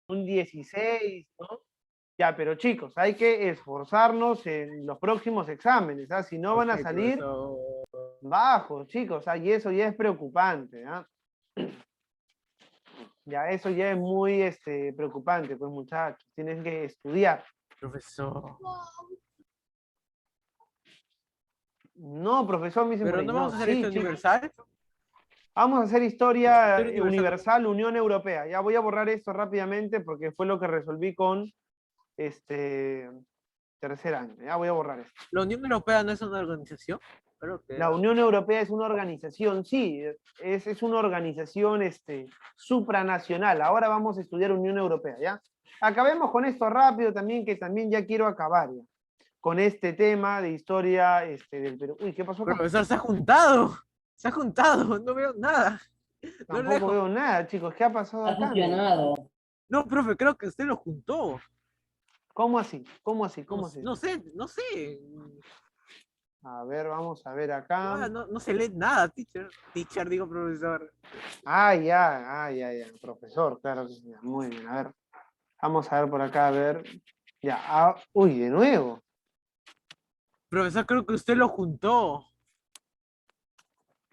un 16, ¿no? Ya, pero chicos, hay que esforzarnos en los próximos exámenes, ¿ah? Si no van Ok, a salir profesor. bajos, chicos, ¿ah? Y eso ya es preocupante, ¿ah? Ya, eso ya es muy preocupante, pues muchachos, tienen que estudiar. Profesor. No, profesor, me dicen por Pero ahí, no no, vamos a hacer sí, esto chicos. universal. Vamos a hacer historia Historia universal. universal, Unión Europea. Ya voy a borrar esto rápidamente porque fue lo que resolví con este tercer año. Ya voy a borrar esto. La Unión Europea no es una organización. Creo que La es. Unión Europea es una organización, sí, es una organización supranacional. Ahora vamos a estudiar Unión Europea, ¿ya? Acabemos con esto rápido también, que también ya quiero acabar ya, con este tema de historia del Perú. Uy, ¿qué pasó acá? Profesor, se ha juntado. Se ha juntado. No veo nada. No Tampoco leo. veo nada, chicos. ¿Qué ha pasado Ha acá? Mira. funcionado. No, profe, creo que usted lo juntó. ¿Cómo así? ¿Cómo así? No, ¿Cómo así? no sé, no sé. A ver, vamos a ver acá. No, no se lee nada, teacher. Teacher, digo profesor. Ya, profesor, claro que sí. Muy bien, a ver. Vamos a ver por acá, a ver. Ya, uy, de nuevo. Profesor, creo que usted lo juntó.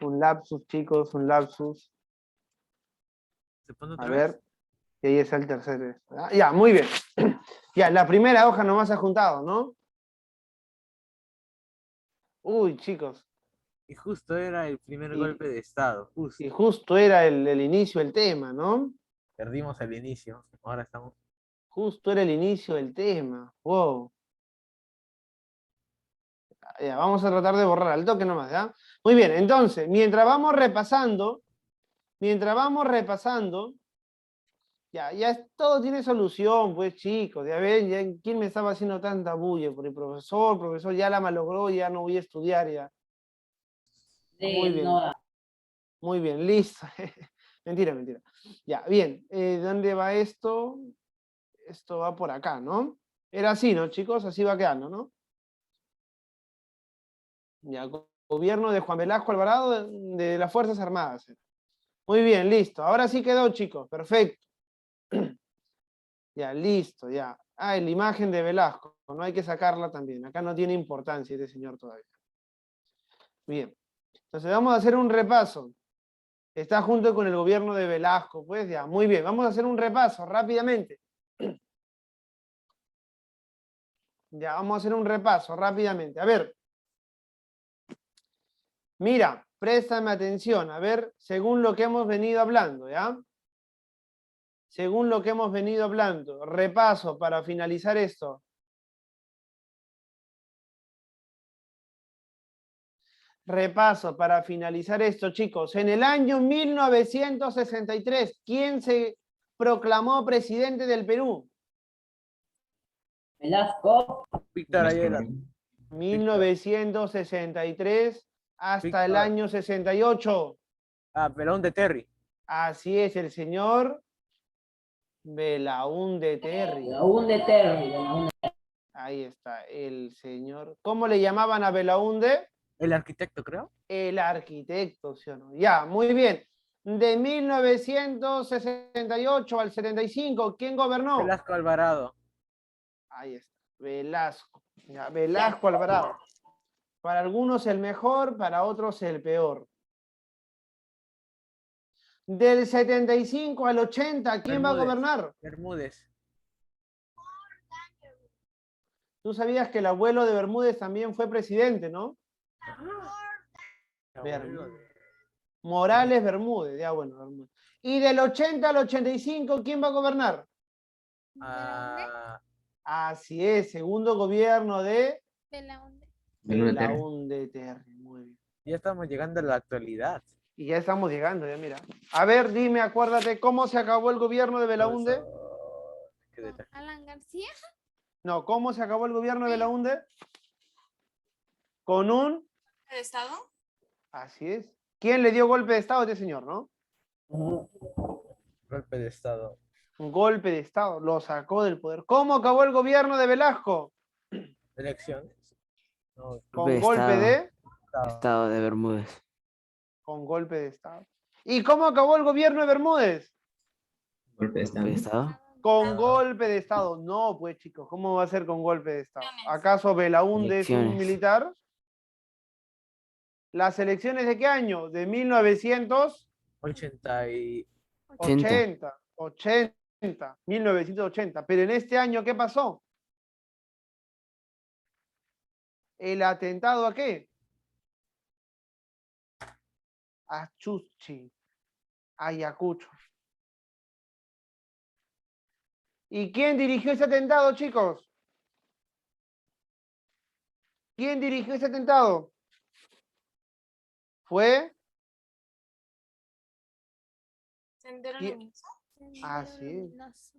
Un lapsus, chicos, un lapsus. ¿Se pone A otra vez? ver. Y ahí está el tercero. Ya, muy bien. Ya, la primera hoja nomás ha juntado, ¿no? Uy, chicos. Y justo era el primer Y, golpe de Estado. y Justo. justo era el inicio del tema, ¿no? Perdimos al inicio. Ahora estamos. Justo era el inicio del tema. Wow. Ya, vamos a tratar de borrar al toque nomás, ¿ya? Muy bien, entonces, mientras vamos repasando, ya todo tiene solución, pues chicos, ya ven, ya, ¿quién me estaba haciendo tanta bulla? Por el profesor ya la malogró, ya no voy a estudiar, ya. Sí, no. Muy bien, listo. Mentira, mentira. Ya, bien, ¿dónde va esto? Esto va por acá, ¿no? Era así, ¿no, chicos? Así va quedando, ¿no? Ya, gobierno de Juan Velasco Alvarado de las Fuerzas Armadas. Muy bien, listo. Ahora sí quedó, chicos. Perfecto. Ya, listo, ya. Ah, la imagen de Velasco. No hay que sacarla también. Acá no tiene importancia este señor todavía. Bien. Entonces vamos a hacer un repaso. Está junto con el gobierno de Velasco, pues ya. Muy bien. Vamos a hacer un repaso rápidamente. Ya, vamos a hacer un repaso rápidamente. A ver. Mira, préstame atención. A ver, según lo que hemos venido hablando, ¿ya? Según lo que hemos venido hablando. Repaso para finalizar esto. Repaso para finalizar esto, chicos. En el año 1963, ¿quién se proclamó presidente del Perú? Velasco. Víctor Ayala. 1963 hasta el Víctor. año 68. Ah, Pelón de Terry. Así es, el señor Belaúnde Terry. Belaúnde Terry. Belaúnde. Ahí está, el señor. ¿Cómo le llamaban a Belaúnde? El arquitecto, creo. El arquitecto, ¿sí o no? Ya, muy bien. De 1968 al 75, ¿quién gobernó? Velasco Alvarado. Ahí está, Velasco. Ya, Velasco Alvarado. Para algunos el mejor, para otros el peor. Del 75 al 80, ¿quién va a Bermúdez. gobernar? Bermúdez. Tú sabías que el abuelo de Bermúdez también fue presidente, ¿no? Morales Bermúdez, ya bueno, Bermúdez. Y del 80 al 85, ¿quién va a gobernar? Ah, Así es, segundo gobierno de Belaúnde Terry. Muy bien. ya estamos llegando a la actualidad. Y ya estamos llegando, ya mira. A ver, dime, acuérdate, ¿cómo se acabó el gobierno de Belaúnde? Alan García. No, ¿cómo se acabó el gobierno de Belaúnde? Con un... ¿El Estado? Así es. ¿Quién le dio golpe de Estado a este señor, no? Golpe de Estado. Un golpe de Estado, lo sacó del poder. ¿Cómo acabó el gobierno de Velasco? Elecciones. No, Con golpe de... Estado de Bermúdez. Con golpe de Estado. ¿Y cómo acabó el gobierno de Bermúdez? Golpe de Estado. Con golpe de Estado. No, pues chicos, ¿cómo va a ser con golpe de Estado? ¿Acaso Belaúnde es un Elecciones. militar? ¿Las elecciones de qué año? De 1980. 80 y... 1980. Pero en este año, ¿qué pasó? ¿El atentado a qué? A Chuschi, Ayacucho. ¿Y quién dirigió ese atentado, chicos? ¿Quién dirigió ese atentado? ¿Fue? Sendero ¿Quién? Luminoso. Así es.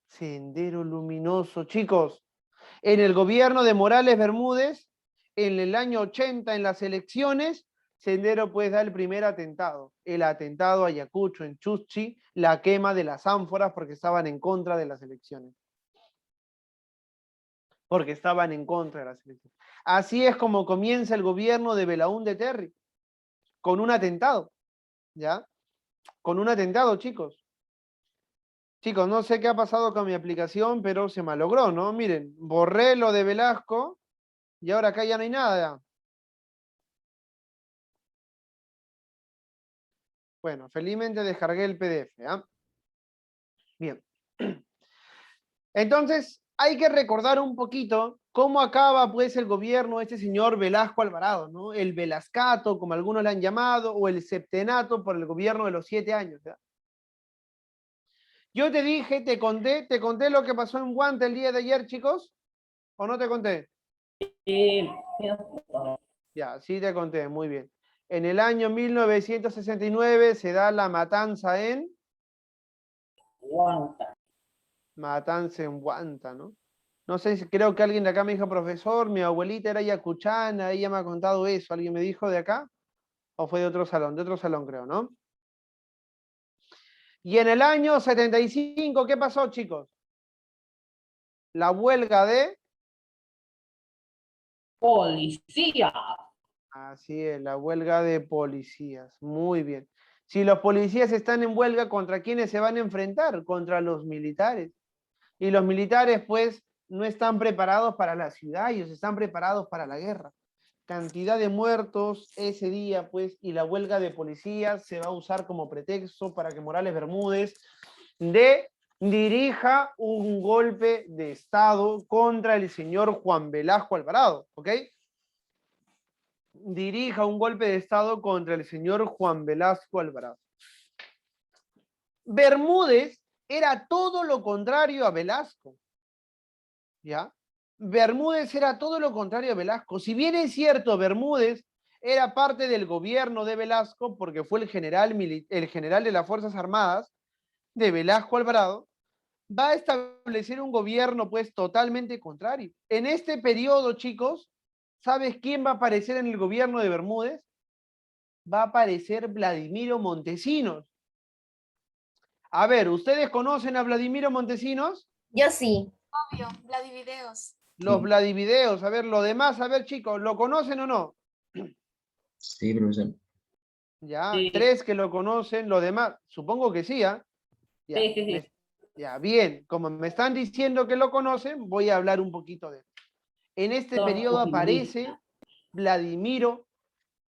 Sendero Luminoso. Chicos, en el gobierno de Morales Bermúdez, en el año 80, en las elecciones, Sendero pues da el primer atentado. El atentado a Ayacucho, en Chuschi, la quema de las ánforas porque estaban en contra de las elecciones. Porque estaban en contra de las elecciones. Así es como comienza el gobierno de Belaúnde Terry, con un atentado, ¿ya? Con un atentado, chicos. Chicos, no sé qué ha pasado con mi aplicación, pero se malogró, ¿no? Miren, borré lo de Velasco y ahora acá ya no hay nada. Bueno, felizmente descargué el PDF, ¿ah? Bien. Entonces, hay que recordar un poquito cómo acaba pues el gobierno de este señor Velasco Alvarado, ¿no? El Velascato, como algunos le han llamado, o el septenato por el gobierno de los 7 años, ¿ya? Yo te dije, te conté lo que pasó en Guante el día de ayer, chicos, ¿o no te conté? Ya, sí te conté, muy bien. En el año 1969 se da la matanza en... Huanta. Matanza en Huanta, ¿no? No sé si creo que alguien de acá me dijo, profesor, mi abuelita era yacuchana, ella me ha contado eso. ¿Alguien me dijo de acá? ¿O fue de otro salón? De otro salón, creo, ¿no? Y en el año 75, ¿qué pasó, chicos? La huelga de... Policía. Así es, la huelga de policías. Muy bien. Si los policías están en huelga, ¿contra quiénes se van a enfrentar? Contra los militares. Y los militares, pues, no están preparados para la ciudad, ellos están preparados para la guerra. Cantidad de muertos ese día, pues, y la huelga de policías se va a usar como pretexto para que Morales Bermúdez dirija un golpe de Estado contra el señor Juan Velasco Alvarado, ¿ok? Dirija un golpe de Estado contra el señor Juan Velasco Alvarado. Bermúdez era todo lo contrario a Velasco, ¿ya? Bermúdez era todo lo contrario a Velasco. Si bien es cierto, Bermúdez era parte del gobierno de Velasco porque fue el general de las Fuerzas Armadas de Velasco Alvarado, va a establecer un gobierno pues totalmente contrario. En este periodo, chicos, ¿sabes quién va a aparecer en el gobierno de Bermúdez? Va a aparecer Vladimiro Montesinos. A ver, ¿ustedes conocen a Vladimiro Montesinos? Yo sí. Obvio, Vladivideos. Los Sí. Vladivideos, a ver, lo demás, a ver, chicos, ¿lo conocen o no? Sí, profesor. Ya, Sí. 3 que lo conocen, lo demás, supongo que sí, ¿ah? Ya, Sí. ya, bien, como me están diciendo que lo conocen, voy a hablar un poquito de él. En este Son periodo aparece figuristas. Vladimiro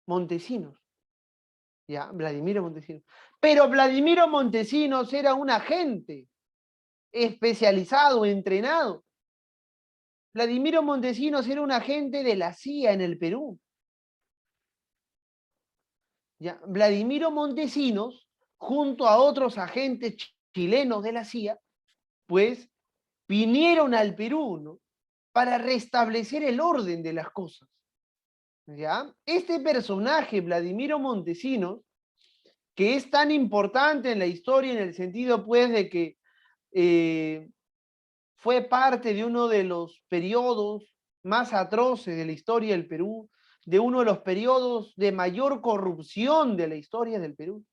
Montesinos. Ya, Vladimiro Montesinos. Pero Vladimiro Montesinos era un agente especializado, entrenado. Vladimiro Montesinos era un agente de la CIA en el Perú. ¿Ya? Vladimiro Montesinos, junto a otros agentes chilenos de la CIA, pues vinieron al Perú, ¿no? Para restablecer el orden de las cosas. ¿Ya? Este personaje, Vladimiro Montesinos, que es tan importante en la historia en el sentido, pues, de que fue parte de uno de los periodos más atroces de la historia del Perú, de uno de los periodos de mayor corrupción de la historia del Perú.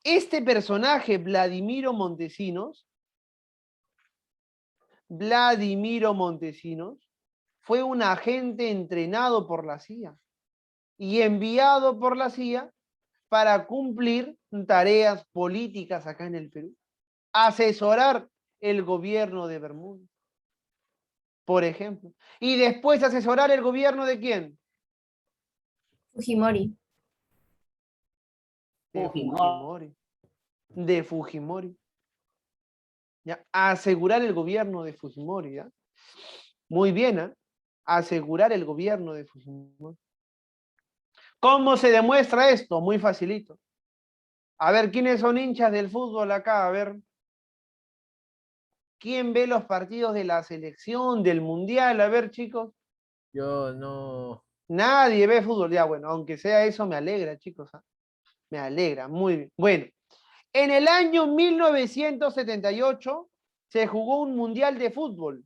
Este personaje, Vladimiro Montesinos, fue un agente entrenado por la CIA y enviado por la CIA para cumplir tareas políticas acá en el Perú. asesorar el gobierno de Bermúdez, por ejemplo. Y después asesorar el gobierno ¿de quién? Fujimori. De Fujimori. Fujimori. De Fujimori. ¿Ya? Asegurar el gobierno de Fujimori, ¿ya? Muy bien, ¿eh? Asegurar el gobierno de Fujimori. ¿Cómo se demuestra esto? Muy facilito. A ver, ¿quiénes son hinchas del fútbol acá? A ver. ¿Quién ve los partidos de la selección, del mundial? A ver, chicos. Yo no. Nadie ve fútbol. Ya, bueno, aunque sea eso, me alegra, chicos. ¿Ah? Me alegra, muy bien. Bueno, en el año 1978 se jugó un mundial de fútbol.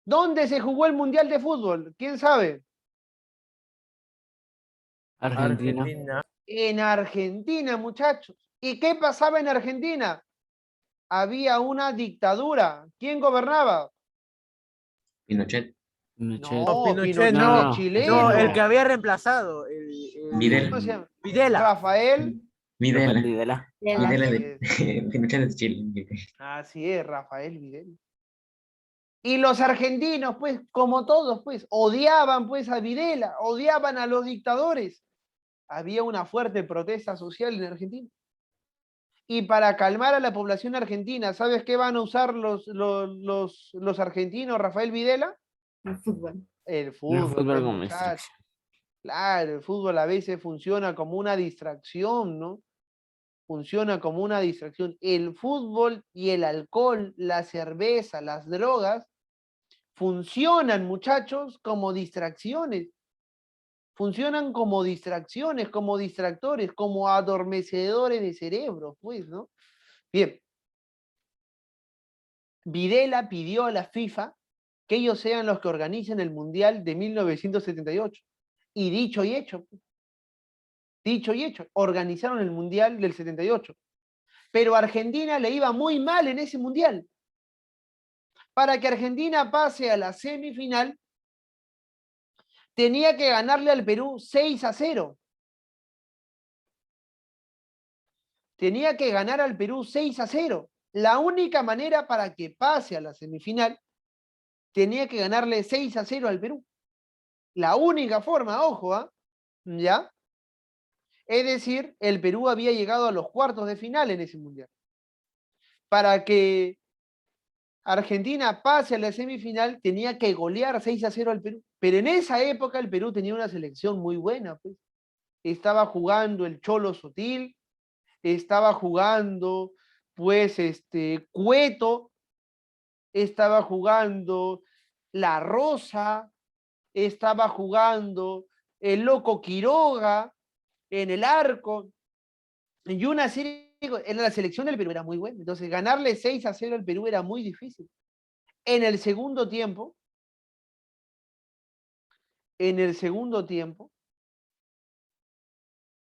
¿Dónde se jugó el mundial de fútbol? ¿Quién sabe? Argentina. Argentina. En Argentina, muchachos. ¿Y qué pasaba en Argentina? Había una dictadura. ¿Quién gobernaba? Pinochet. Pinochet. No, No, Pinochet, Pinochet no. es no. No, el chileno. que había reemplazado. Videla. ¿Cómo se llama? Videla. Rafael. Videla. Videla. Videla Así de es. Pinochet de Chile. Así es, Rafael Videla. Y los argentinos, pues, como todos, pues, odiaban, pues, a Videla, odiaban a los dictadores. Había una fuerte protesta social en Argentina. Y para calmar a la población argentina, ¿sabes qué van a usar los argentinos, Rafael Videla? El fútbol. El El fútbol, fútbol pues, como muchachos. instrucción. Claro, el fútbol a veces funciona como una distracción, ¿no? Funciona como una distracción. El fútbol y el alcohol, la cerveza, las drogas, funcionan, muchachos, como distracciones. Funcionan como distracciones, como distractores, como adormecedores de cerebro, pues, ¿no? Bien. Videla pidió a la FIFA que ellos sean los que organicen el Mundial de 1978. Y dicho y hecho, dicho y hecho, organizaron el Mundial del 78. Pero a Argentina le iba muy mal en ese Mundial. Para que Argentina pase a la semifinal, tenía que ganarle al Perú 6-0. Tenía que ganar al Perú 6-0. La única manera para que pase a la semifinal, tenía que ganarle 6-0 al Perú. La única forma, ojo, ¿ah? ¿Ya? Es decir, el Perú había llegado a los cuartos de final en ese mundial. Para que Argentina pase a la semifinal, tenía que golear 6-0 al Perú. Pero en esa época el Perú tenía una selección muy buena, pues. Estaba jugando el Cholo Sotil, estaba jugando, pues, Cueto, estaba jugando La Rosa, estaba jugando el Loco Quiroga en el arco, y una serie, en la selección del Perú era muy buena. Entonces, ganarle 6-0 al Perú era muy difícil. En el segundo tiempo, en el segundo tiempo,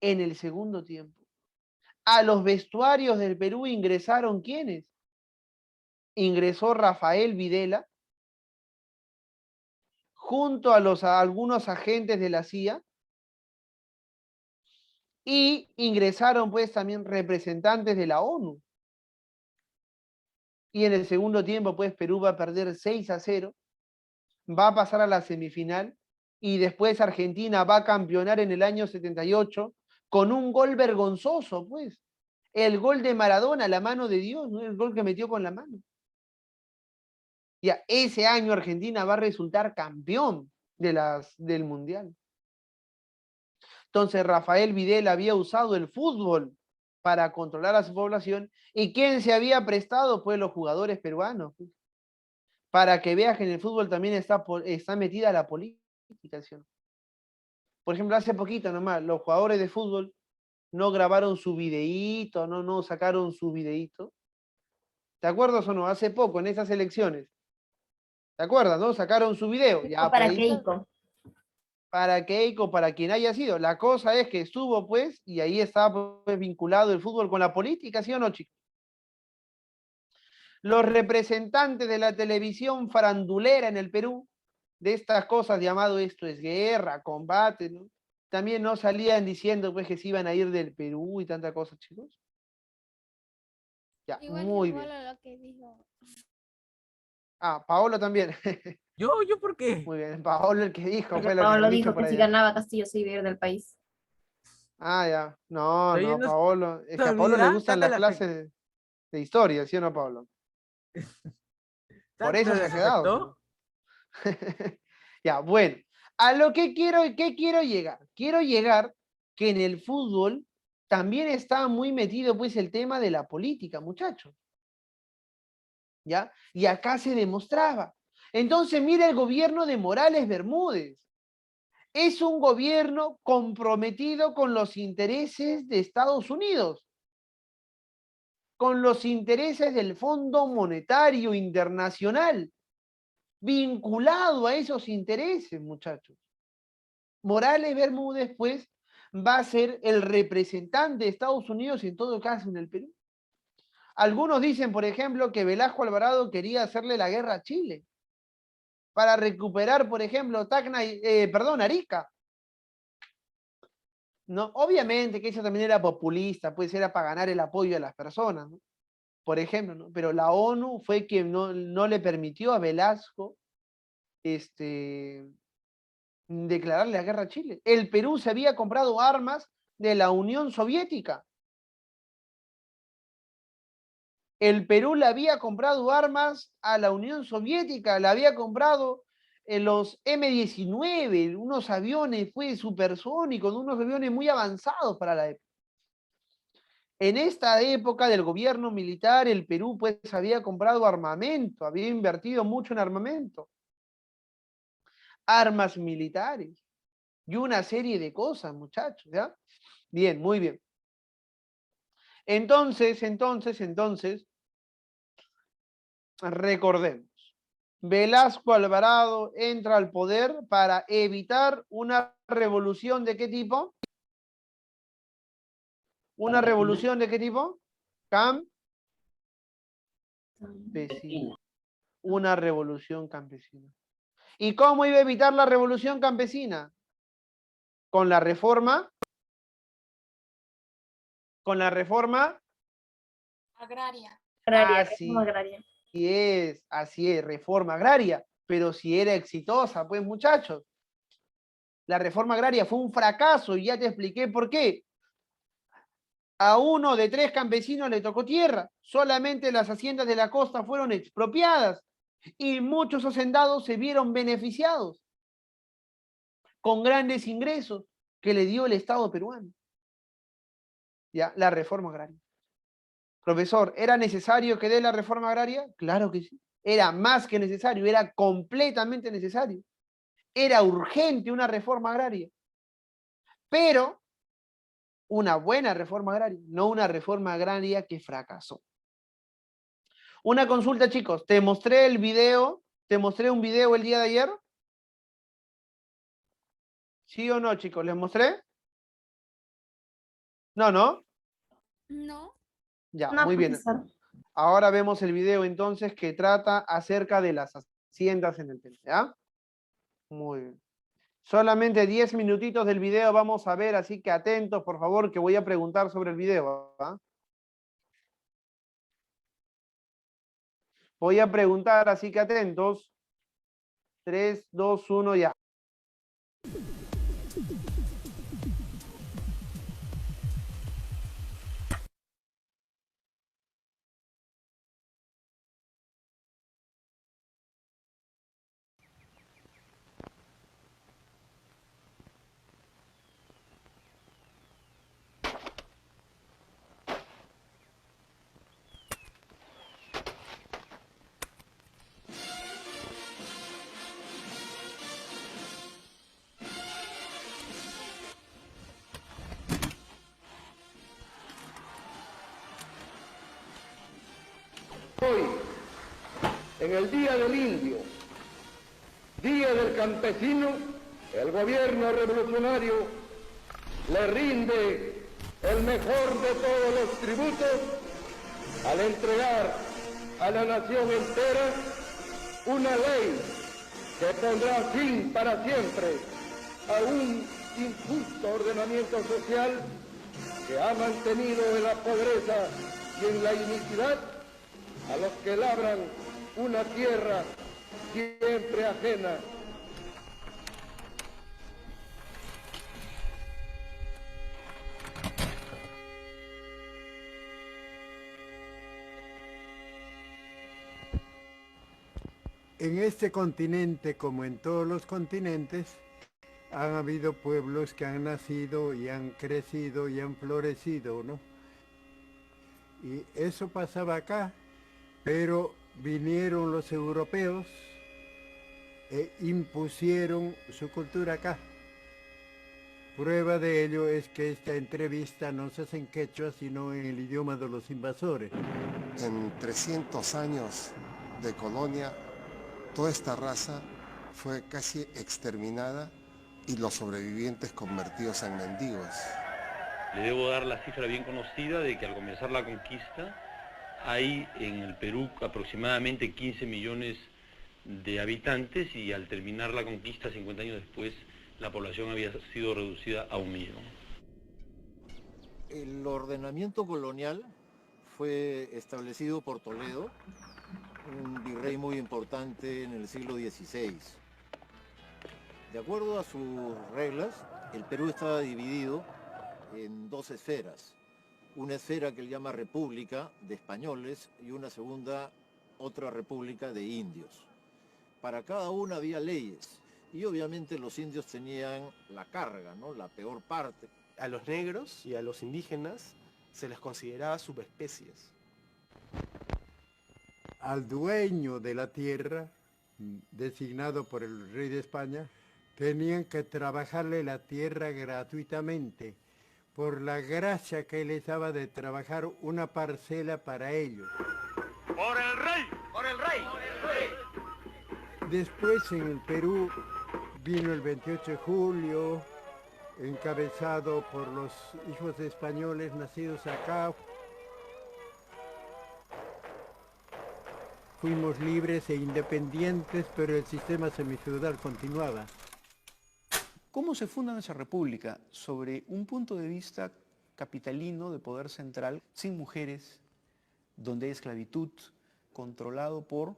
en el segundo tiempo, a los vestuarios del Perú ingresaron ¿quiénes? Ingresó Rafael Videla, junto a algunos agentes de la CIA, y ingresaron pues también representantes de la ONU. Y en el segundo tiempo, pues Perú va a perder 6-0, va a pasar a la semifinal, y después Argentina va a campeonar en el año 78 con un gol vergonzoso, pues. El gol de Maradona, la mano de Dios, ¿no? El gol que metió con la mano. Ya, ese año Argentina va a resultar campeón del Mundial. Entonces Rafael Videla había usado el fútbol para controlar a su población. ¿Y quién se había prestado? Pues los jugadores peruanos. Pues. Para que veas que en el fútbol también está metida la política. ¿Sí? Por ejemplo, hace poquito nomás, los jugadores de fútbol no grabaron su videíto, no sacaron su videíto. ¿Te acuerdas o no? Hace poco, en esas elecciones. ¿Te acuerdas, no? Sacaron su video. Ya, por ¿Para ahí qué, está. Ico? Para Keiko, para quien haya sido. La cosa es que estuvo, pues, y ahí estaba pues, vinculado el fútbol con la política, ¿sí o no, chicos? Los representantes de la televisión farandulera en el Perú, de estas cosas llamado esto es guerra, combate, ¿no? También no salían diciendo, pues, que se iban a ir del Perú y tanta cosa, chicos. Ya, Igual muy igual bien. a lo que dijo. Ah, Paolo también. ¿Yo por qué? Muy bien, Paolo el que dijo, Porque fue lo que Pablo han dicho dijo por que si allá. ganaba Castillo se iba a ir del país. Ah, ya. No, Pero no, no Paolo. Es se que a Paolo le olvida, gustan tanto las le afectó. clases de historia, ¿sí o no, Paolo? Por ¿Tanto eso se ha les quedado. afectó? Ya, bueno. A lo que quiero llegar. Quiero llegar que en el fútbol también está muy metido pues el tema de la política, muchachos. ¿Ya? Y acá se demostraba. Entonces, mira el gobierno de Morales Bermúdez. Es un gobierno comprometido con los intereses de Estados Unidos, con los intereses del Fondo Monetario Internacional, vinculado a esos intereses, muchachos. Morales Bermúdez, pues, va a ser el representante de Estados Unidos en todo caso en el Perú. Algunos dicen, por ejemplo, que Velasco Alvarado quería hacerle la guerra a Chile para recuperar, por ejemplo, Arica. No, obviamente que eso también era populista, pues era para ganar el apoyo de las personas, ¿no? Por ejemplo, ¿no? Pero la ONU fue quien no le permitió a Velasco declararle la guerra a Chile. El Perú se había comprado armas de la Unión Soviética. El Perú le había comprado armas a la Unión Soviética, le había comprado los M-19, unos aviones supersónicos, unos aviones muy avanzados para la época. En esta época del gobierno militar, el Perú pues había comprado armamento, había invertido mucho en armamento, armas militares y una serie de cosas, muchachos, ¿ya? Bien, muy bien. Entonces, recordemos, Velasco Alvarado entra al poder para evitar una revolución ¿de qué tipo? ¿Una revolución de qué tipo? Campesina. Una revolución campesina. ¿Y cómo iba a evitar la revolución campesina? Con la reforma. Con la reforma Agraria. Agraria, Así reforma agraria. así es, reforma agraria. Pero si era exitosa, pues muchachos. La reforma agraria fue un fracaso y ya te expliqué por qué. A 1 de 3 campesinos le tocó tierra. Solamente las haciendas de la costa fueron expropiadas y muchos hacendados se vieron beneficiados con grandes ingresos que le dio el Estado peruano. Ya, la reforma agraria. Profesor, ¿era necesario que dé la reforma agraria? Claro que sí. Era más que necesario, era completamente necesario. Era urgente una reforma agraria. Pero una buena reforma agraria, no una reforma agraria que fracasó. Una consulta, chicos. ¿Te mostré el video? ¿Te mostré un video el día de ayer? ¿Sí o no, chicos? ¿Les mostré? No, ¿no? No. Ya, No, muy bien. profesor. Ahora vemos el video entonces que trata acerca de las haciendas en el Perú, ¿ya? Muy bien. Solamente 10 minutitos del video vamos a ver, así que atentos, por favor, que voy a preguntar sobre el video, ¿ah? Voy a preguntar, así que atentos. 3, 2, 1, ya. Hoy, en el Día del Indio, Día del Campesino, el gobierno revolucionario le rinde el mejor de todos los tributos al entregar a la nación entera una ley que pondrá fin para siempre a un injusto ordenamiento social que ha mantenido en la pobreza y en la iniquidad a los que labran una tierra siempre ajena. En este continente, como en todos los continentes, han habido pueblos que han nacido y han crecido y han florecido, ¿no? Y eso pasaba acá, pero vinieron los europeos e impusieron su cultura acá. Prueba de ello es que esta entrevista no se hace en quechua, sino en el idioma de los invasores. En 300 años de colonia, toda esta raza fue casi exterminada y los sobrevivientes convertidos en mendigos. Le debo dar la cifra bien conocida de que al comenzar la conquista hay en el Perú aproximadamente 15 millones de habitantes y al terminar la conquista 50 años después la población había sido reducida a 1 millón. El ordenamiento colonial fue establecido por Toledo, un virrey muy importante en el siglo XVI. De acuerdo a sus reglas, el Perú estaba dividido en 2 esferas. Una esfera que él llama república de españoles y una segunda, otra república de indios. Para cada una había leyes y obviamente los indios tenían la carga, ¿no? La peor parte. A los negros y a los indígenas se les consideraba subespecies. Al dueño de la tierra, designado por el rey de España, tenían que trabajarle la tierra gratuitamente, por la gracia que les daba de trabajar una parcela para ellos. ¡Por el rey! ¡Por el rey! ¡Por el rey! Después en el Perú vino el 28 de julio, encabezado por los hijos de españoles nacidos acá. Fuimos libres e independientes, pero el sistema semifeudal continuaba. ¿Cómo se funda esa república? Sobre un punto de vista capitalino de poder central, sin mujeres, donde hay esclavitud, controlado por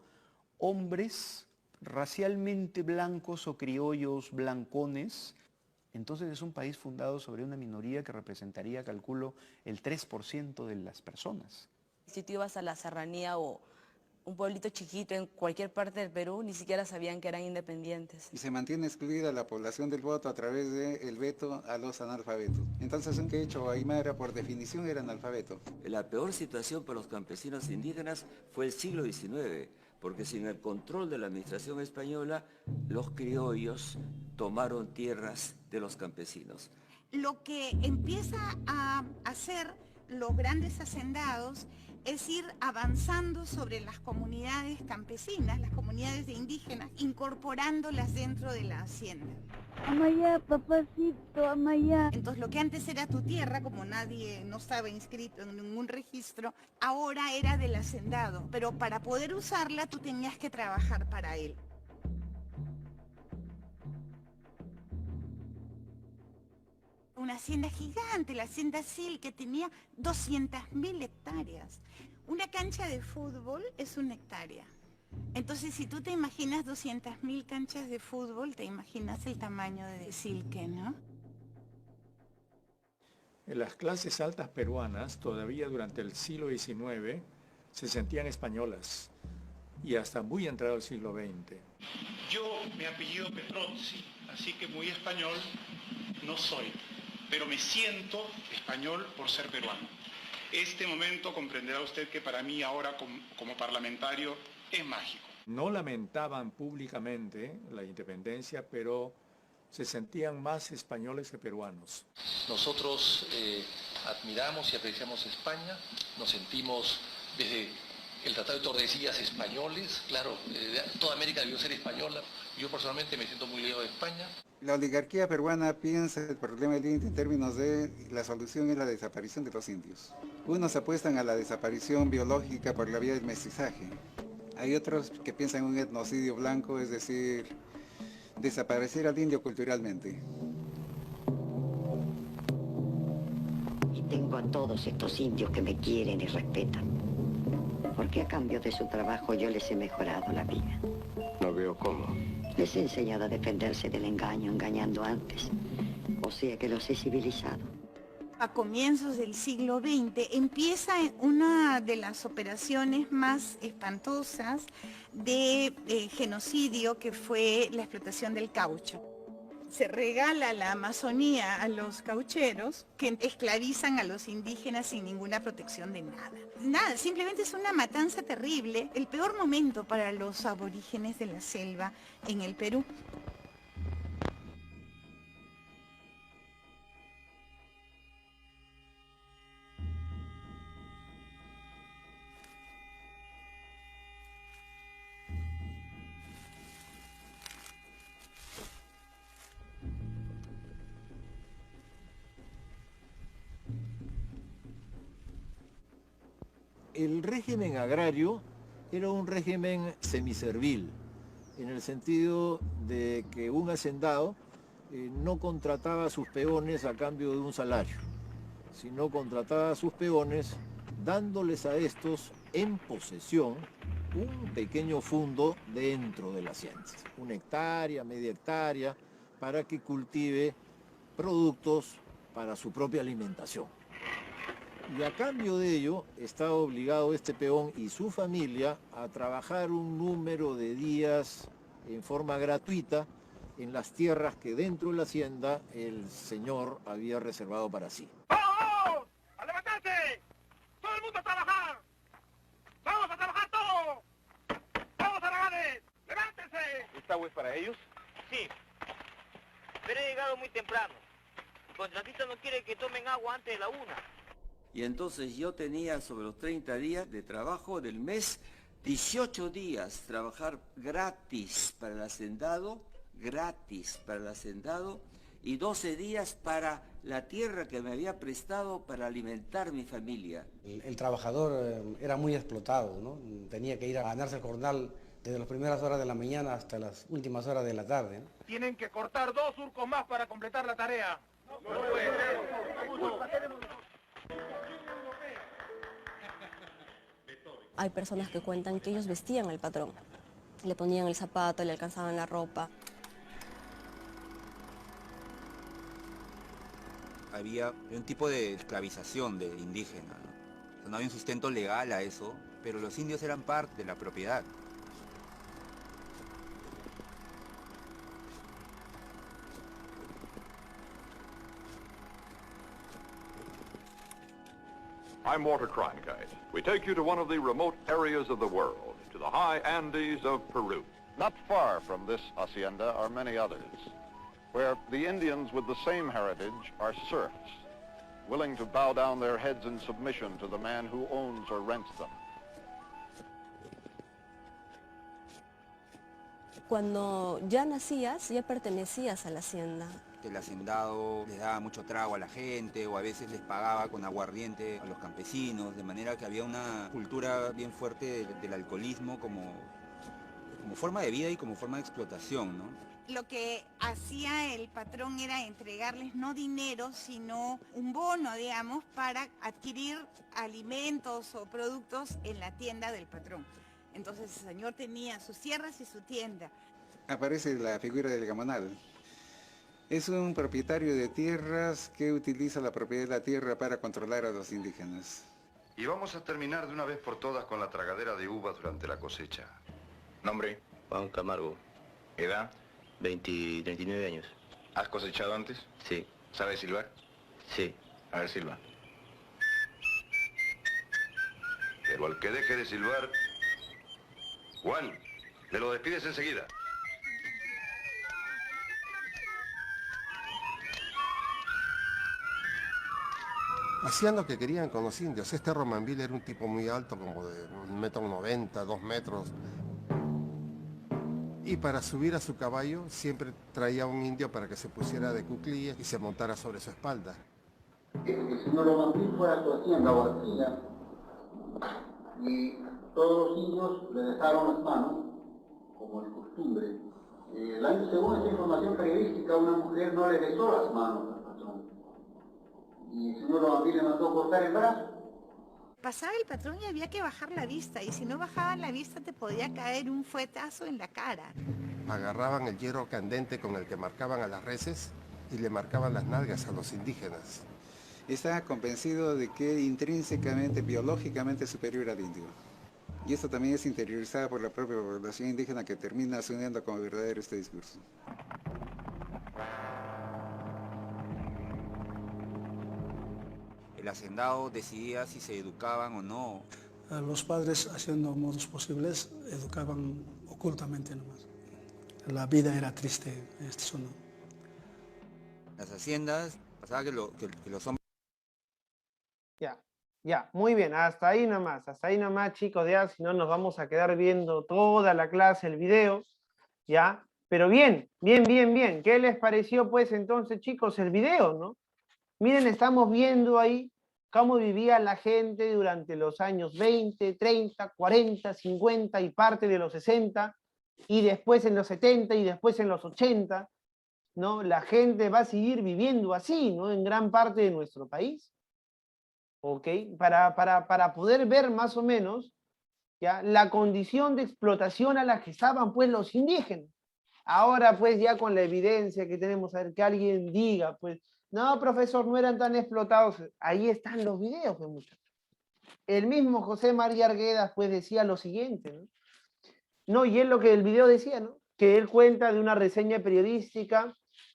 hombres racialmente blancos o criollos blancones. Entonces es un país fundado sobre una minoría que representaría, calculo, el 3% de las personas. Si tú ibas a la serranía o un pueblito chiquito en cualquier parte del Perú, ni siquiera sabían que eran independientes. Y se mantiene excluida la población del voto a través del veto a los analfabetos. Entonces, un quechua o aymara, por definición, era analfabeto. La peor situación para los campesinos indígenas fue el siglo XIX, porque sin el control de la administración española, los criollos tomaron tierras de los campesinos. Lo que empieza a hacer los grandes hacendados es ir avanzando sobre las comunidades campesinas, las comunidades de indígenas, incorporándolas dentro de la hacienda. Amaya, papacito, Amaya. Entonces lo que antes era tu tierra, como nadie no estaba inscrito en ningún registro, ahora era del hacendado, pero para poder usarla tú tenías que trabajar para él. Una hacienda gigante, la hacienda Sil, que tenía 200.000 hectáreas. Una cancha de fútbol es 1 hectárea. Entonces, si tú te imaginas 200.000 canchas de fútbol, te imaginas el tamaño de Silque, ¿no? Las clases altas peruanas, todavía durante el siglo XIX, se sentían españolas, y hasta muy entrado el siglo XX. Yo me apellido Petrozzi, así que muy español no soy, pero me siento español por ser peruano. Este momento comprenderá usted que para mí ahora como parlamentario es mágico. No lamentaban públicamente la independencia, pero se sentían más españoles que peruanos. Nosotros admiramos y apreciamos España, nos sentimos desde el Tratado de Tordesillas españoles, claro, toda América debió ser española. Yo personalmente me siento muy ligado a España. La oligarquía peruana piensa el problema del indio en términos de la solución es la desaparición de los indios. Unos apuestan a la desaparición biológica por la vía del mestizaje. Hay otros que piensan en un etnocidio blanco, es decir, desaparecer al indio culturalmente. Y tengo tengo a todos estos indios que me quieren y respetan. Porque a cambio de su trabajo yo les he mejorado la vida. No veo cómo. Les he enseñado a defenderse del engaño, engañando antes. O sea que los he civilizado. A comienzos del siglo XX empieza una de las operaciones más espantosas de genocidio, que fue la explotación del caucho. Se regala la Amazonía a los caucheros, que esclavizan a los indígenas sin ninguna protección de nada. Nada, simplemente es una matanza terrible, el peor momento para los aborígenes de la selva en el Perú. El régimen agrario era un régimen semiservil, en el sentido de que un hacendado no contrataba a sus peones a cambio de un salario, sino contrataba a sus peones dándoles a estos en posesión un pequeño fundo dentro de la hacienda, 1 hectárea, media hectárea, para que cultive productos para su propia alimentación. Y a cambio de ello, está obligado este peón y su familia a trabajar un número de días en forma gratuita en las tierras que dentro de la hacienda el señor había reservado para sí. ¡Vamos! ¡A levantarse! ¡Todo el mundo a trabajar! ¡Vamos a trabajar todos! ¡Vamos a Ragades! ¡Levántense! ¿Esta agua es para ellos? Sí, pero he llegado muy temprano. El contratista no quiere que tomen agua antes de la 1. Y entonces yo tenía sobre los 30 días de trabajo del mes, 18 días trabajar gratis para el hacendado, y 12 días para la tierra que me había prestado para alimentar mi familia. El trabajador era muy explotado, ¿no? Tenía que ir a ganarse el jornal desde las primeras horas de la mañana hasta las últimas horas de la tarde, ¿no? Tienen que cortar 2 surcos más para completar la tarea. No puede ser. Hay personas que cuentan que ellos vestían al patrón. Le ponían el zapato, le alcanzaban la ropa. Había un tipo de esclavización de indígena, ¿no? O sea, no había un sustento legal a eso, pero los indios eran parte de la propiedad. I'm Walter Cronkite. We take you to one of the remote areas of the world, to the high Andes of Peru. Not far from this hacienda are many others, where the Indians with the same heritage are serfs, willing to bow down their heads in submission to the man who owns or rents them. Cuando ya nacías, ya pertenecías a la hacienda. El hacendado les daba mucho trago a la gente o a veces les pagaba con aguardiente a los campesinos, de manera que había una cultura bien fuerte del alcoholismo como forma de vida y como forma de explotación, ¿no? Lo que hacía el patrón era entregarles no dinero, sino un bono, digamos, para adquirir alimentos o productos en la tienda del patrón. Entonces el señor tenía sus tierras y su tienda. Aparece la figura del gamonal. Es un propietario de tierras que utiliza la propiedad de la tierra para controlar a los indígenas. Y vamos a terminar de una vez por todas con la tragadera de uvas durante la cosecha. ¿Nombre? Juan Camargo. ¿Edad? 39 años. ¿Has cosechado antes? Sí. ¿Sabes silbar? Sí. A ver, silba. Pero al que deje de silbar... Juan, me lo despides enseguida. Hacían lo que querían con los indios. Este Romanville era un tipo muy alto, como de 1,90 m, 2 metros. Y para subir a su caballo siempre traía un indio para que se pusiera de cuclillas y se montara sobre su espalda. El señor Romanville fue a su hacienda o arcilla y todos los indios le dejaron las manos, como de costumbre. Según esta información periodística, una mujer no le besó las manos al patrón. y el señor Lomambí le mandó cortar el brazo. Pasaba el patrón y había que bajar la vista, y si no bajaban la vista te podía caer un fuetazo en la cara. Agarraban el hierro candente con el que marcaban a las reses y le marcaban las nalgas a los indígenas. Estaba convencido de que intrínsecamente, biológicamente superior al indio. Y esto también es interiorizado por la propia población indígena que termina asumiendo como verdadero este discurso. El hacendado decidía si se educaban o no. Los padres, haciendo modos posibles, educaban ocultamente nomás. La vida era triste en esta zona. Las haciendas, pasaba que los hombres... Ya, muy bien, hasta ahí nomás, chicos, ya, si no nos vamos a quedar viendo toda la clase, el video, ya, pero bien, ¿qué les pareció pues entonces, chicos, el video, no? Miren, estamos viendo ahí cómo vivía la gente durante los años 20, 30, 40, 50 y parte de los 60, y después en los 70 y después en los 80, ¿no? La gente va a seguir viviendo así, ¿no? En gran parte de nuestro país. ¿Ok? Para poder ver más o menos, ¿ya? La condición de explotación a la que estaban pues los indígenas. Ahora pues ya con la evidencia que tenemos, a ver, que alguien diga, pues, no, profesor, no eran tan explotados. Ahí están los videos, pues, muchachos. El mismo José María Arguedas pues decía lo siguiente, ¿no? No, y es lo que el video decía, ¿no? Que él cuenta de una reseña periodística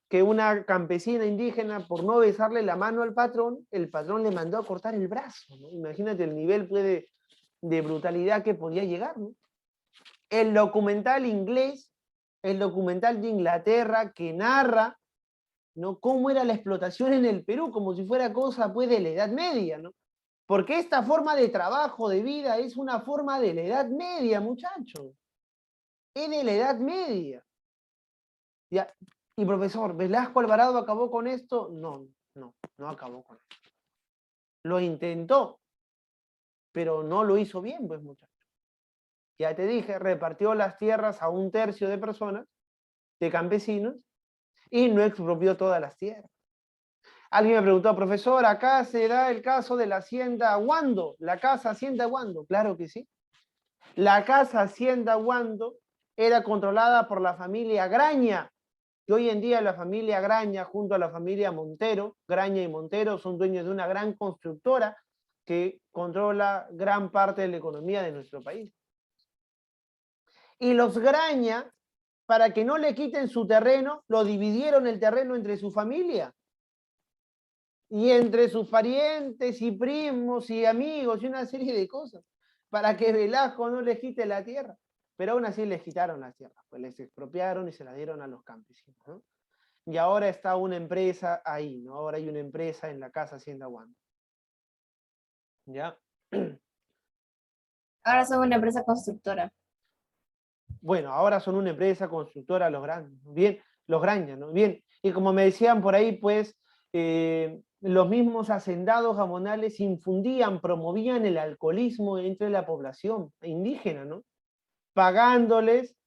que una campesina indígena, por no besarle la mano al patrón, el patrón le mandó a cortar el brazo, ¿no? Imagínate el nivel pues, de brutalidad que podía llegar, ¿no? El documental inglés, el documental de Inglaterra, que narra, ¿no? Cómo era la explotación en el Perú, como si fuera cosa pues, de la Edad Media, ¿no? Porque esta forma de trabajo, de vida, es una forma de la Edad Media, muchachos. Es de la Edad Media. Ya. Y profesor, ¿Velasco Alvarado acabó con esto? No acabó con esto. Lo intentó, pero no lo hizo bien, pues muchachos. Ya te dije, repartió las tierras a 1/3 de personas, de campesinos, y no expropió todas las tierras. Alguien me preguntó, profesor, ¿acá se da el caso de la hacienda Huando? ¿La casa hacienda Huando? Claro que sí. La casa hacienda Huando era controlada por la familia Graña, que hoy en día la familia Graña, junto a la familia Montero, Graña y Montero, son dueños de una gran constructora que controla gran parte de la economía de nuestro país. Y los Graña, para que no le quiten su terreno, lo dividieron el terreno entre su familia. Y entre sus parientes y primos y amigos y una serie de cosas, para que Velasco no les quite la tierra. Pero aún así les quitaron las tierras, pues les expropiaron y se las dieron a los campesinos, ¿no? Y ahora está una empresa ahí, ¿no? Ahora hay una empresa en la casa Hacienda Huando. ¿Ya? Ahora son una empresa constructora. Bueno, ahora son una empresa constructora los grandes, bien, los Graña, ¿no? Bien, y como me decían por ahí, pues, los mismos hacendados gamonales infundían, promovían el alcoholismo entre la población indígena, ¿no? Pagándoles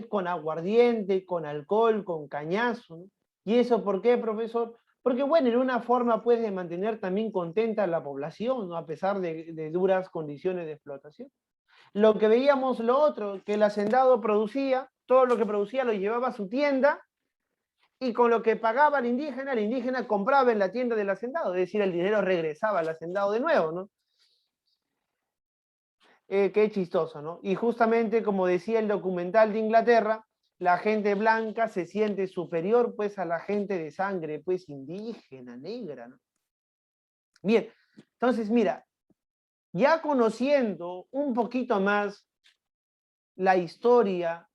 con aguardiente, con alcohol, con cañazo, ¿no? ¿Y eso por qué, profesor? Porque, bueno, era una forma, pues, de mantener también contenta a la población, ¿no? A pesar de duras condiciones de explotación. Lo que veíamos lo otro, que el hacendado producía, todo lo que producía lo llevaba a su tienda, y con lo que pagaba el indígena compraba en la tienda del hacendado, es decir, el dinero regresaba al hacendado de nuevo, ¿no? Qué chistoso, ¿no? Y justamente, como decía el documental de Inglaterra, la gente blanca se siente superior, pues, a la gente de sangre, pues, indígena, negra, ¿no? Bien, entonces, mira, ya conociendo un poquito más la historia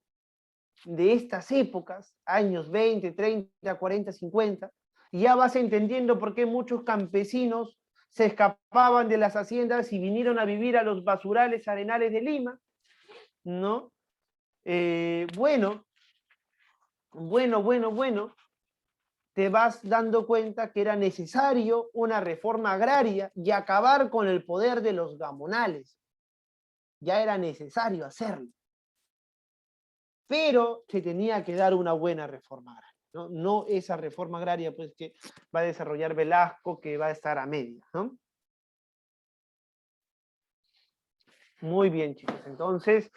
de estas épocas, años 20, 30, 40, 50, ya vas entendiendo por qué muchos campesinos se escapaban de las haciendas y vinieron a vivir a los basurales arenales de Lima, ¿no? Bueno, te vas dando cuenta que era necesario una reforma agraria y acabar con el poder de los gamonales. Ya era necesario hacerlo. Pero se tenía que dar una buena reforma agraria. ¿no? No esa reforma agraria pues, que va a desarrollar Velasco, que va a estar a media, ¿no? Muy bien, chicos. Entonces,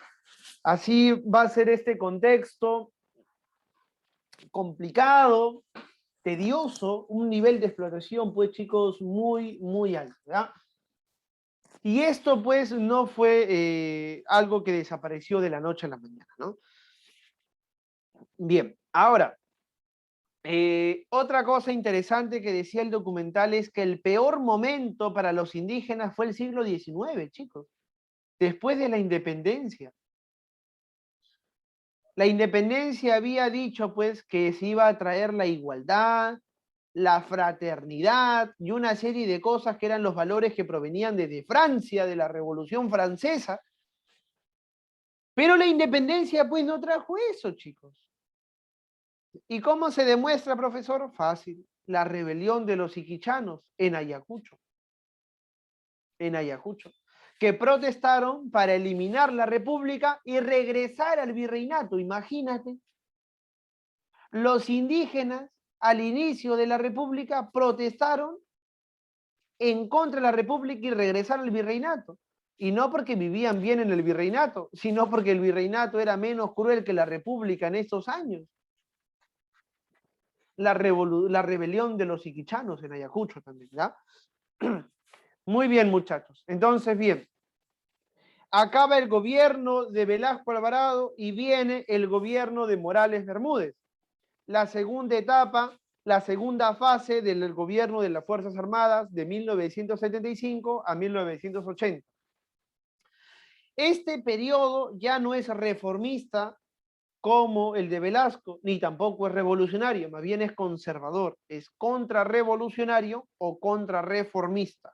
así va a ser este contexto complicado, tedioso, un nivel de explotación, pues, chicos, muy, muy alto, ¿verdad? Y esto, pues, no fue algo que desapareció de la noche a la mañana, ¿no? Bien, ahora, otra cosa interesante que decía el documental es que el peor momento para los indígenas fue el siglo XIX, chicos, después de la independencia. La independencia había dicho, pues, que se iba a traer la igualdad, la fraternidad y una serie de cosas que eran los valores que provenían desde Francia, de la Revolución Francesa. Pero la independencia, pues, no trajo eso, chicos. ¿Y cómo se demuestra, profesor? Fácil. La rebelión de los iquichanos en Ayacucho. En Ayacucho. Que protestaron para eliminar la república y regresar al virreinato. Imagínate. Los indígenas, al inicio de la república, protestaron en contra de la república y regresaron al virreinato. Y no porque vivían bien en el virreinato, sino porque el virreinato era menos cruel que la república en estos años. La rebelión de los iquichanos en Ayacucho también, ¿ya? Muy bien, muchachos. Entonces, bien. Acaba el gobierno de Velasco Alvarado y viene el gobierno de Morales Bermúdez. La segunda etapa, la segunda fase del gobierno de las Fuerzas Armadas de 1975 a 1980. Este periodo ya no es reformista como el de Velasco, ni tampoco es revolucionario, más bien es conservador, es contrarrevolucionario o contrarreformista,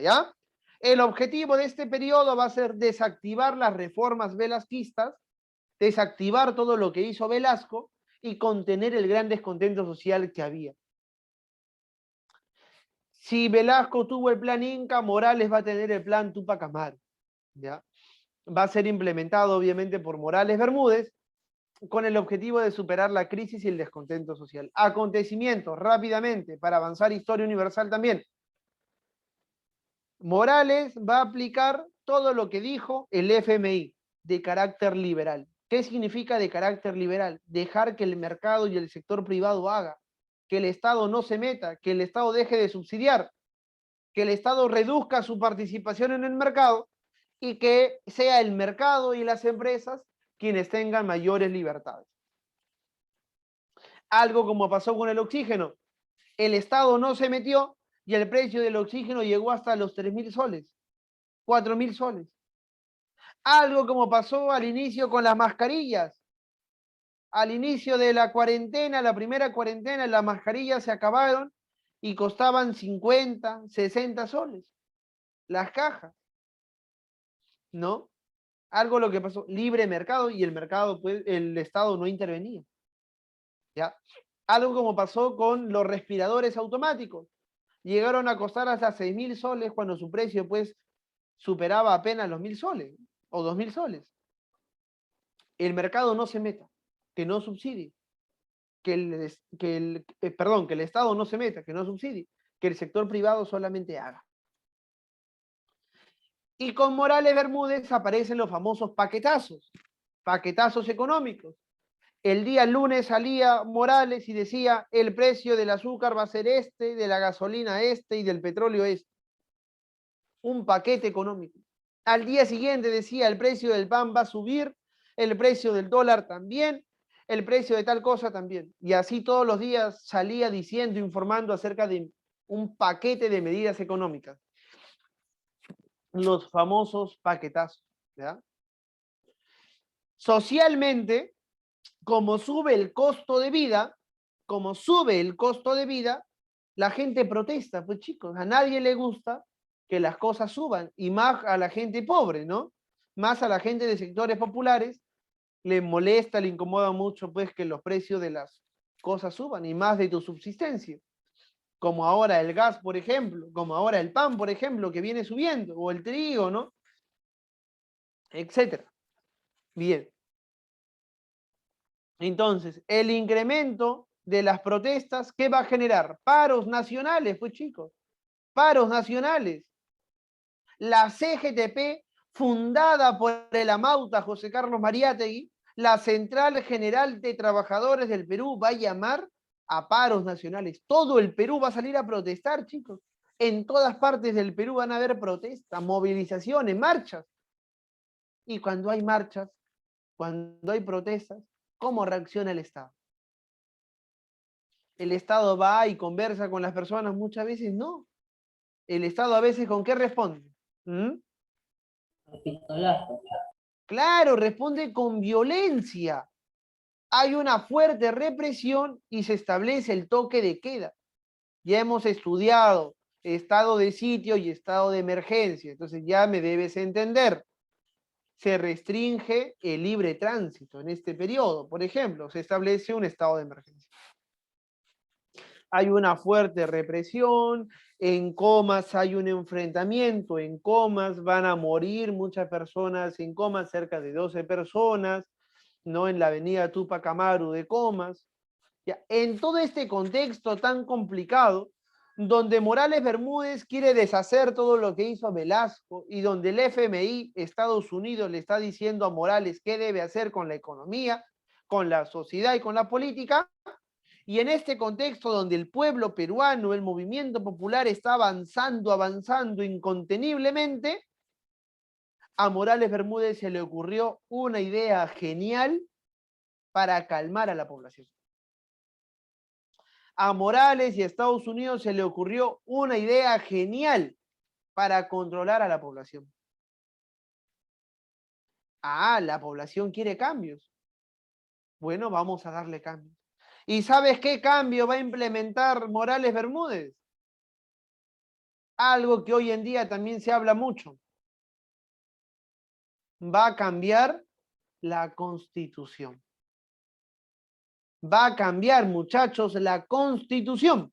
¿ya? El objetivo de este periodo va a ser desactivar las reformas velasquistas, desactivar todo lo que hizo Velasco y contener el gran descontento social que había. Si Velasco tuvo el plan Inca, Morales va a tener el plan Túpac Amaru, ¿ya? Va a ser implementado obviamente por Morales Bermúdez con el objetivo de superar la crisis y el descontento social. Acontecimientos, rápidamente, para avanzar historia universal también. Morales va a aplicar todo lo que dijo el FMI de carácter liberal. ¿Qué significa de carácter liberal? Dejar que el mercado y el sector privado haga, que el Estado no se meta, que el Estado deje de subsidiar, que el Estado reduzca su participación en el mercado y que sea el mercado y las empresas quienes tengan mayores libertades. Algo como pasó con el oxígeno. El Estado no se metió y el precio del oxígeno llegó hasta los 3.000 soles, 4.000 soles. Algo como pasó al inicio con las mascarillas. Al inicio de la cuarentena, la primera cuarentena, las mascarillas se acabaron y costaban 50, 60 soles. Las cajas. ¿No? Algo lo que pasó, libre mercado y el mercado, pues, el Estado no intervenía. ¿Ya? Algo como pasó con los respiradores automáticos. Llegaron a costar hasta 6.000 soles cuando su precio, pues, superaba apenas los 1.000 soles o 2.000 soles. El mercado no se meta, que no subsidie, que el Estado no se meta, que no subsidie, que el sector privado solamente haga. Y con Morales Bermúdez aparecen los famosos paquetazos económicos. El día lunes salía Morales y decía, el precio del azúcar va a ser este, de la gasolina este y del petróleo este. Un paquete económico. Al día siguiente decía, el precio del pan va a subir, el precio del dólar también, el precio de tal cosa también. Y así todos los días salía diciendo, informando acerca de un paquete de medidas económicas. Los famosos paquetazos, ¿ya? Socialmente, como sube el costo de vida, la gente protesta, pues chicos, a nadie le gusta que las cosas suban, y más a la gente pobre, ¿no? Más a la gente de sectores populares, le molesta, le incomoda mucho, pues, que los precios de las cosas suban, y más de tu subsistencia. Como ahora el gas, por ejemplo, como ahora el pan, por ejemplo, que viene subiendo, o el trigo, ¿no? Etcétera. Bien. Entonces, el incremento de las protestas, ¿qué va a generar? Paros nacionales, pues chicos, paros nacionales. La CGTP, fundada por el amauta José Carlos Mariátegui, la Central General de Trabajadores del Perú, va a llamar a paros nacionales. Todo el Perú va a salir a protestar, chicos. En todas partes del Perú van a haber protestas, movilizaciones, marchas. Y cuando hay marchas, cuando hay protestas, ¿cómo reacciona el Estado? ¿El Estado va y conversa con las personas? Muchas veces no. El Estado a veces ¿con qué responde? Claro, responde con violencia. Hay una fuerte represión y se establece el toque de queda. Ya hemos estudiado estado de sitio y estado de emergencia, entonces ya me debes entender. Se restringe el libre tránsito en este periodo. Por ejemplo, se establece un estado de emergencia. Hay una fuerte represión, en Comas hay un enfrentamiento, en Comas van a morir muchas personas, en Comas cerca de 12 personas, ¿no? En la avenida Tupac Amaru de Comas. Ya, en todo este contexto tan complicado, donde Morales Bermúdez quiere deshacer todo lo que hizo Velasco y donde el FMI, Estados Unidos, le está diciendo a Morales qué debe hacer con la economía, con la sociedad y con la política, y en este contexto donde el pueblo peruano, el movimiento popular está avanzando inconteniblemente, a Morales Bermúdez se le ocurrió una idea genial para calmar a la población. A Morales y a Estados Unidos se le ocurrió una idea genial para controlar a la población. Ah, la población quiere cambios. Bueno, vamos a darle cambios. ¿Y sabes qué cambio va a implementar Morales Bermúdez? Algo que hoy en día también se habla mucho. Va a cambiar la Constitución. Va a cambiar, muchachos, la Constitución.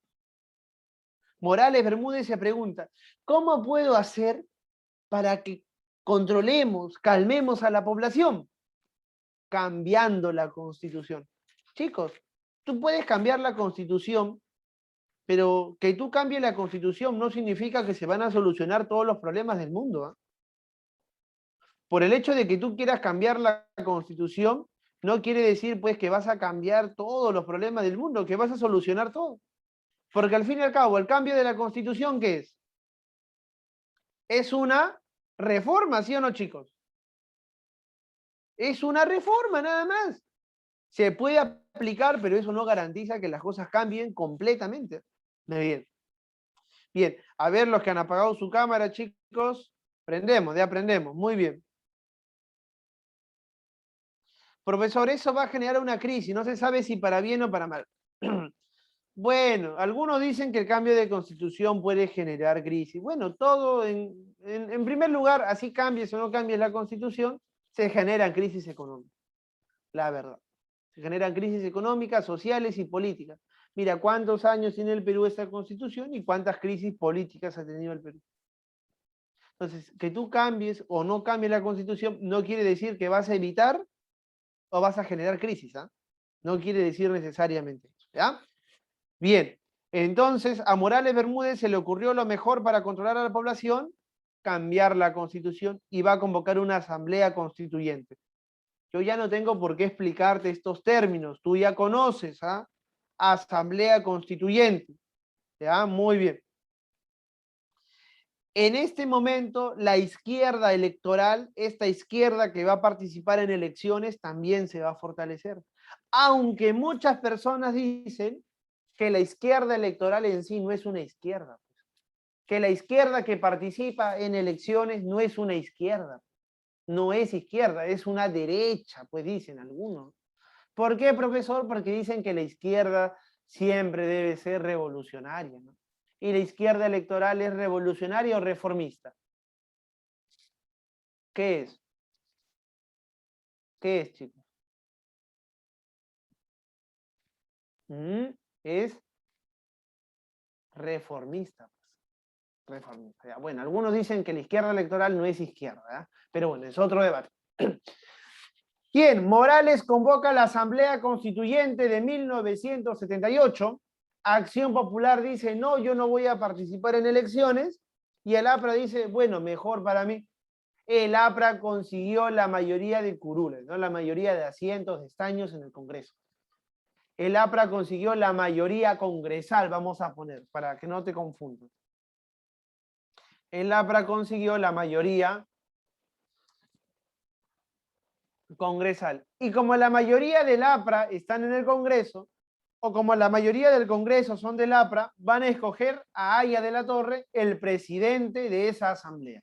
Morales Bermúdez se pregunta, ¿cómo puedo hacer para que controlemos, calmemos a la población? Cambiando la Constitución. Chicos, tú puedes cambiar la Constitución, pero que tú cambies la Constitución no significa que se van a solucionar todos los problemas del mundo, ¿eh? Por el hecho de que tú quieras cambiar la Constitución, no quiere decir pues que vas a cambiar todos los problemas del mundo, que vas a solucionar todo. Porque al fin y al cabo, el cambio de la Constitución, ¿qué es? Es una reforma, ¿sí o no, chicos? Es una reforma, nada más. Se puede aplicar, pero eso no garantiza que las cosas cambien completamente. Bien. Bien, a ver los que han apagado su cámara, chicos. Prendemos, ya aprendemos. Muy bien. Profesor, eso va a generar una crisis. No se sabe si para bien o para mal. Bueno, algunos dicen que el cambio de constitución puede generar crisis. Bueno, todo en primer lugar, así cambies o no cambies la constitución, se generan crisis económicas. La verdad. Se generan crisis económicas, sociales y políticas. Mira, ¿cuántos años tiene el Perú esta constitución y cuántas crisis políticas ha tenido el Perú? Entonces, que tú cambies o no cambies la constitución no quiere decir que vas a evitar o vas a generar crisis, ¿ah? No quiere decir necesariamente eso, ¿ya? Bien, entonces a Morales Bermúdez se le ocurrió lo mejor para controlar a la población, cambiar la constitución y va a convocar una asamblea constituyente. Yo ya no tengo por qué explicarte estos términos, tú ya conoces, ¿ah? Asamblea constituyente, ¿ya? Muy bien. En este momento, la izquierda electoral, esta izquierda que va a participar en elecciones, también se va a fortalecer. Aunque muchas personas dicen que la izquierda electoral en sí no es una izquierda. Que la izquierda que participa en elecciones no es una izquierda. No es izquierda, es una derecha, pues dicen algunos. ¿Por qué, profesor? Porque dicen que la izquierda siempre debe ser revolucionaria, ¿no? ¿Y la izquierda electoral es revolucionaria o reformista? ¿Qué es? ¿Qué es, chicos? Es reformista. Pues. Reformista. Ya. Bueno, algunos dicen que la izquierda electoral no es izquierda, ¿eh? Pero bueno, es otro debate. ¿Quién? Morales convoca a la Asamblea Constituyente de 1978. Acción Popular dice, no, yo no voy a participar en elecciones. Y el APRA dice, bueno, mejor para mí. El APRA consiguió la mayoría de curules, ¿no? La mayoría de asientos, de escaños en el Congreso. El APRA consiguió la mayoría congresal, vamos a poner, para que no te confundas. El APRA consiguió la mayoría congresal. Y como la mayoría del APRA están en el Congreso, o como la mayoría del Congreso son del APRA, van a escoger a Haya de la Torre, el presidente de esa asamblea.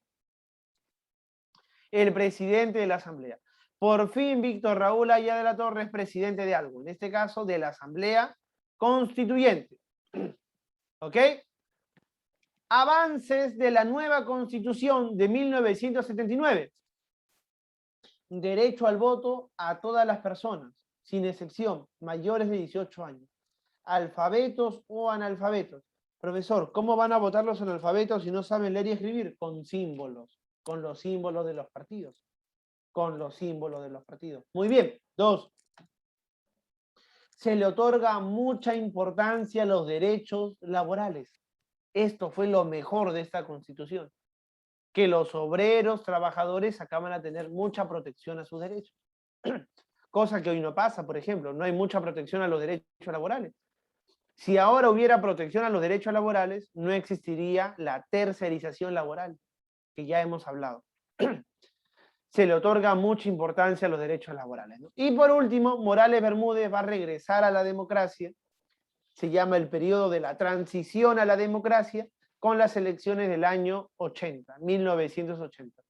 El presidente de la asamblea. Por fin, Víctor Raúl Haya de la Torre es presidente de algo, en este caso de la Asamblea Constituyente. ¿Ok? Avances de la nueva Constitución de 1979. Derecho al voto a todas las personas, sin excepción, mayores de 18 años. Alfabetos o analfabetos. Profesor, ¿cómo van a votar los analfabetos si no saben leer y escribir? Con símbolos, con los símbolos de los partidos. Con los símbolos de los partidos. Muy bien. 2. Se le otorga mucha importancia a los derechos laborales. Esto fue lo mejor de esta Constitución. Que los obreros, trabajadores acaban a tener mucha protección a sus derechos. Cosa que hoy no pasa, por ejemplo. No hay mucha protección a los derechos laborales. Si ahora hubiera protección a los derechos laborales, no existiría la tercerización laboral, que ya hemos hablado. Se le otorga mucha importancia a los derechos laborales, ¿no? Y por último, Morales Bermúdez va a regresar a la democracia. Se llama el periodo de la transición a la democracia, con las elecciones del año 80, 1980.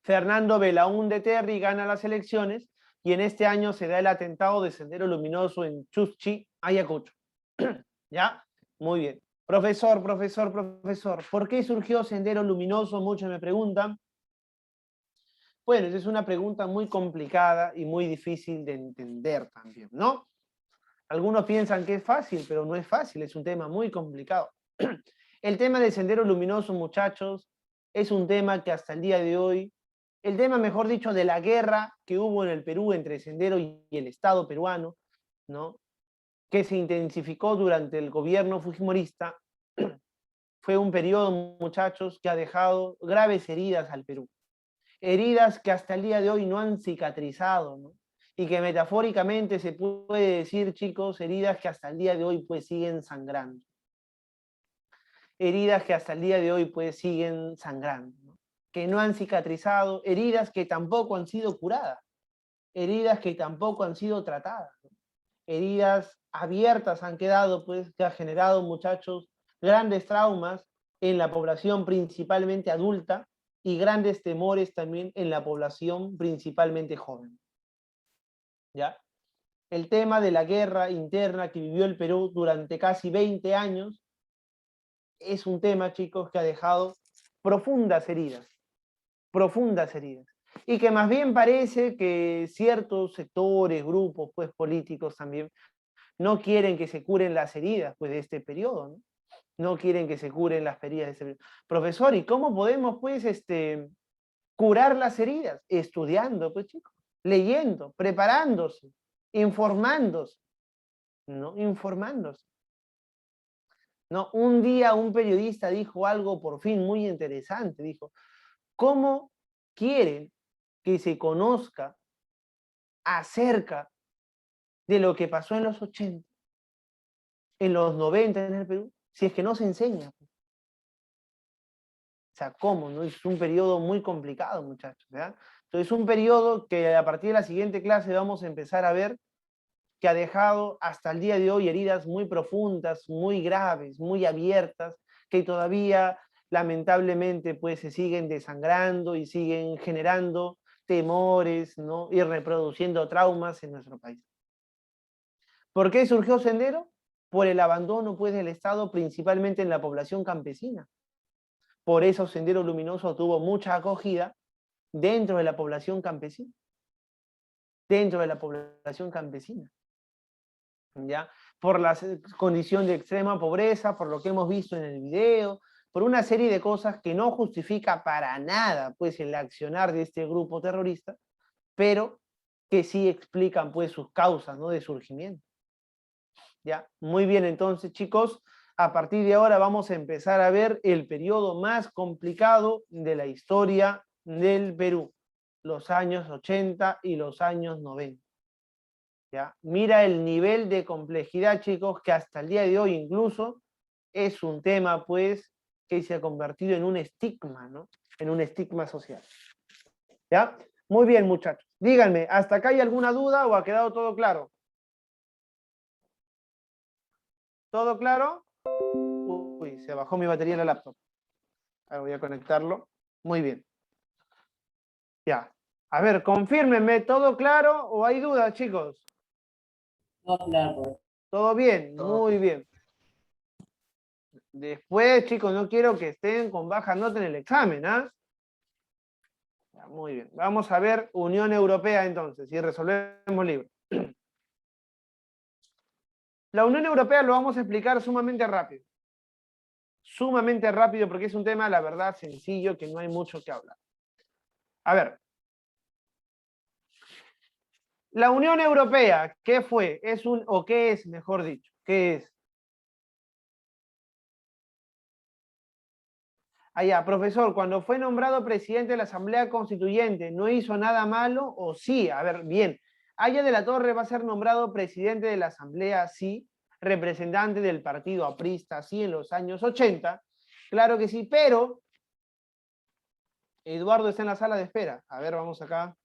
Fernando Belaúnde Terry gana las elecciones y en este año se da el atentado de Sendero Luminoso en Chuschi, Ayacucho. ¿Ya? Muy bien. Profesor, ¿por qué surgió Sendero Luminoso? Muchos me preguntan. Bueno, esa es una pregunta muy complicada y muy difícil de entender también, ¿no? Algunos piensan que es fácil, pero no es fácil, es un tema muy complicado. El tema del Sendero Luminoso, muchachos, es un tema que hasta el día de hoy, el tema, mejor dicho, de la guerra que hubo en el Perú entre Sendero y el Estado peruano, ¿no? Que se intensificó durante el gobierno fujimorista, fue un periodo, muchachos, que ha dejado graves heridas al Perú. Heridas que hasta el día de hoy no han cicatrizado, ¿no? Y que metafóricamente se puede decir, chicos, heridas que hasta el día de hoy pues siguen sangrando. Heridas que hasta el día de hoy pues siguen sangrando, ¿no? Que no han cicatrizado, heridas que tampoco han sido curadas, heridas que tampoco han sido tratadas, ¿no? Heridas abiertas han quedado, pues, que ha generado, muchachos, grandes traumas en la población principalmente adulta y grandes temores también en la población principalmente joven. ¿Ya? El tema de la guerra interna que vivió el Perú durante casi 20 años es un tema, chicos, que ha dejado profundas heridas, y que más bien parece que ciertos sectores, grupos, pues, políticos también, no quieren que se curen las heridas, pues, de este periodo, ¿no? No quieren que se curen las heridas de este periodo. Profesor, ¿y cómo podemos, pues, curar las heridas? Estudiando, pues, chicos, leyendo, preparándose, informándose, ¿no? Informándose. No, un día un periodista dijo algo por fin muy interesante, dijo, ¿cómo quieren que se conozca acerca de lo que pasó en los 80, en los 90 en el Perú, si es que no se enseña? O sea, ¿cómo? ¿No? Es un periodo muy complicado, muchachos, ¿verdad? Entonces es un periodo que a partir de la siguiente clase vamos a empezar a ver que ha dejado hasta el día de hoy heridas muy profundas, muy graves, muy abiertas, que todavía lamentablemente pues se siguen desangrando y siguen generando temores, ¿no? Y reproduciendo traumas en nuestro país. ¿Por qué surgió Sendero? Por el abandono pues del Estado, principalmente en la población campesina. Por eso Sendero Luminoso tuvo mucha acogida dentro de la población campesina. Dentro de la población campesina. ¿Ya? Por la condición de extrema pobreza, por lo que hemos visto en el video, por una serie de cosas que no justifica para nada pues el accionar de este grupo terrorista, pero que sí explican pues sus causas, ¿no?, de surgimiento. ¿Ya? Muy bien, entonces, chicos, a partir de ahora vamos a empezar a ver el periodo más complicado de la historia del Perú, los años 80 y los años 90. ¿Ya? Mira el nivel de complejidad, chicos, que hasta el día de hoy incluso es un tema, pues, que se ha convertido en un estigma, ¿no? En un estigma social. ¿Ya? Muy bien, muchachos. Díganme, ¿hasta acá hay alguna duda o ha quedado todo claro? ¿Todo claro? Uy, se bajó mi batería en la laptop. Ahora voy a conectarlo. Muy bien. Ya. A ver, confírmenme, ¿todo claro o hay dudas, chicos? Todo claro. ¿Todo bien? Todo. Muy bien. Después, chicos, no quiero que estén con baja nota en el examen, ¿ah? Ya, muy bien. Vamos a ver Unión Europea entonces, y resolvemos libro. La Unión Europea lo vamos a explicar sumamente rápido. Sumamente rápido porque es un tema, la verdad, sencillo, que no hay mucho que hablar. A ver. La Unión Europea, ¿qué fue? ¿O qué es, mejor dicho? ¿Qué es? Allá, profesor, cuando fue nombrado presidente de la Asamblea Constituyente, ¿no hizo nada malo o sí? A ver, bien. Aya de la Torre va a ser nombrado presidente de la Asamblea, sí. Representante del partido aprista, sí, en los años 80. Claro que sí, pero Eduardo está en la sala de espera. A ver, vamos acá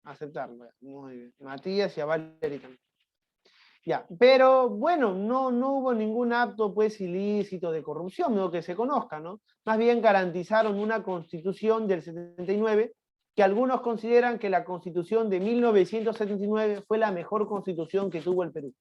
a aceptarlo. Muy bien. Matías y a Valeria también. Ya, pero bueno, no hubo ningún acto pues ilícito de corrupción, no que se conozca, ¿no? Más bien garantizaron una constitución del 79, que algunos consideran que la constitución de 1979 fue la mejor constitución que tuvo el Perú.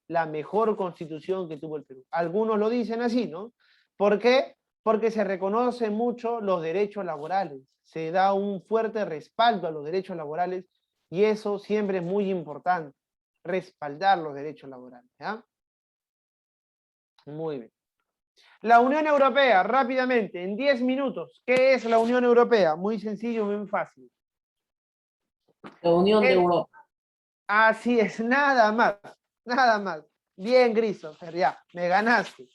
La mejor constitución que tuvo el Perú. Algunos lo dicen así, ¿no? ¿Por qué? Porque se reconocen mucho los derechos laborales, se da un fuerte respaldo a los derechos laborales y eso siempre es muy importante. Respaldar los derechos laborales. ¿Ya? Muy bien. La Unión Europea, rápidamente, en 10 minutos. ¿Qué es la Unión Europea? Muy sencillo, muy fácil. La Unión de Europa. Así es, nada más. Nada más. Bien, Christopher, ya, me ganaste.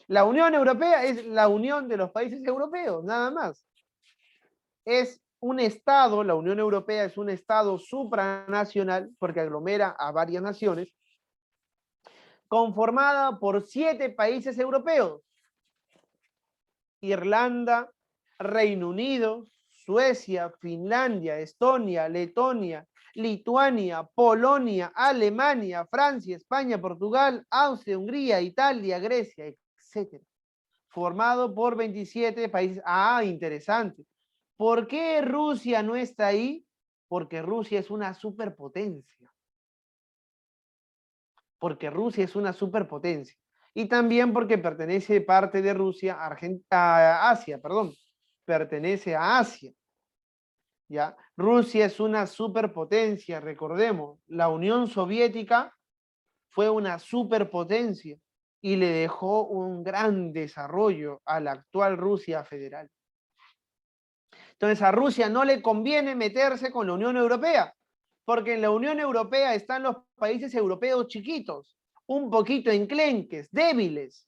La Unión Europea es la unión de los países europeos, nada más. Es un estado, la Unión Europea es un estado supranacional, porque aglomera a varias naciones, conformada por 7 países europeos: Irlanda, Reino Unido, Suecia, Finlandia, Estonia, Letonia, Lituania, Polonia, Alemania, Francia, España, Portugal, Austria, Hungría, Italia, Grecia, etc. Formado por 27 países. Ah, interesante. ¿Por qué Rusia no está ahí? Porque Rusia es una superpotencia. Porque Rusia es una superpotencia. Y también porque pertenece parte de Rusia a Asia, perdón. Pertenece a Asia. ¿Ya? Rusia es una superpotencia, recordemos. La Unión Soviética fue una superpotencia y le dejó un gran desarrollo a la actual Rusia federal. Entonces a Rusia no le conviene meterse con la Unión Europea, porque en la Unión Europea están los países europeos chiquitos, un poquito enclenques, débiles,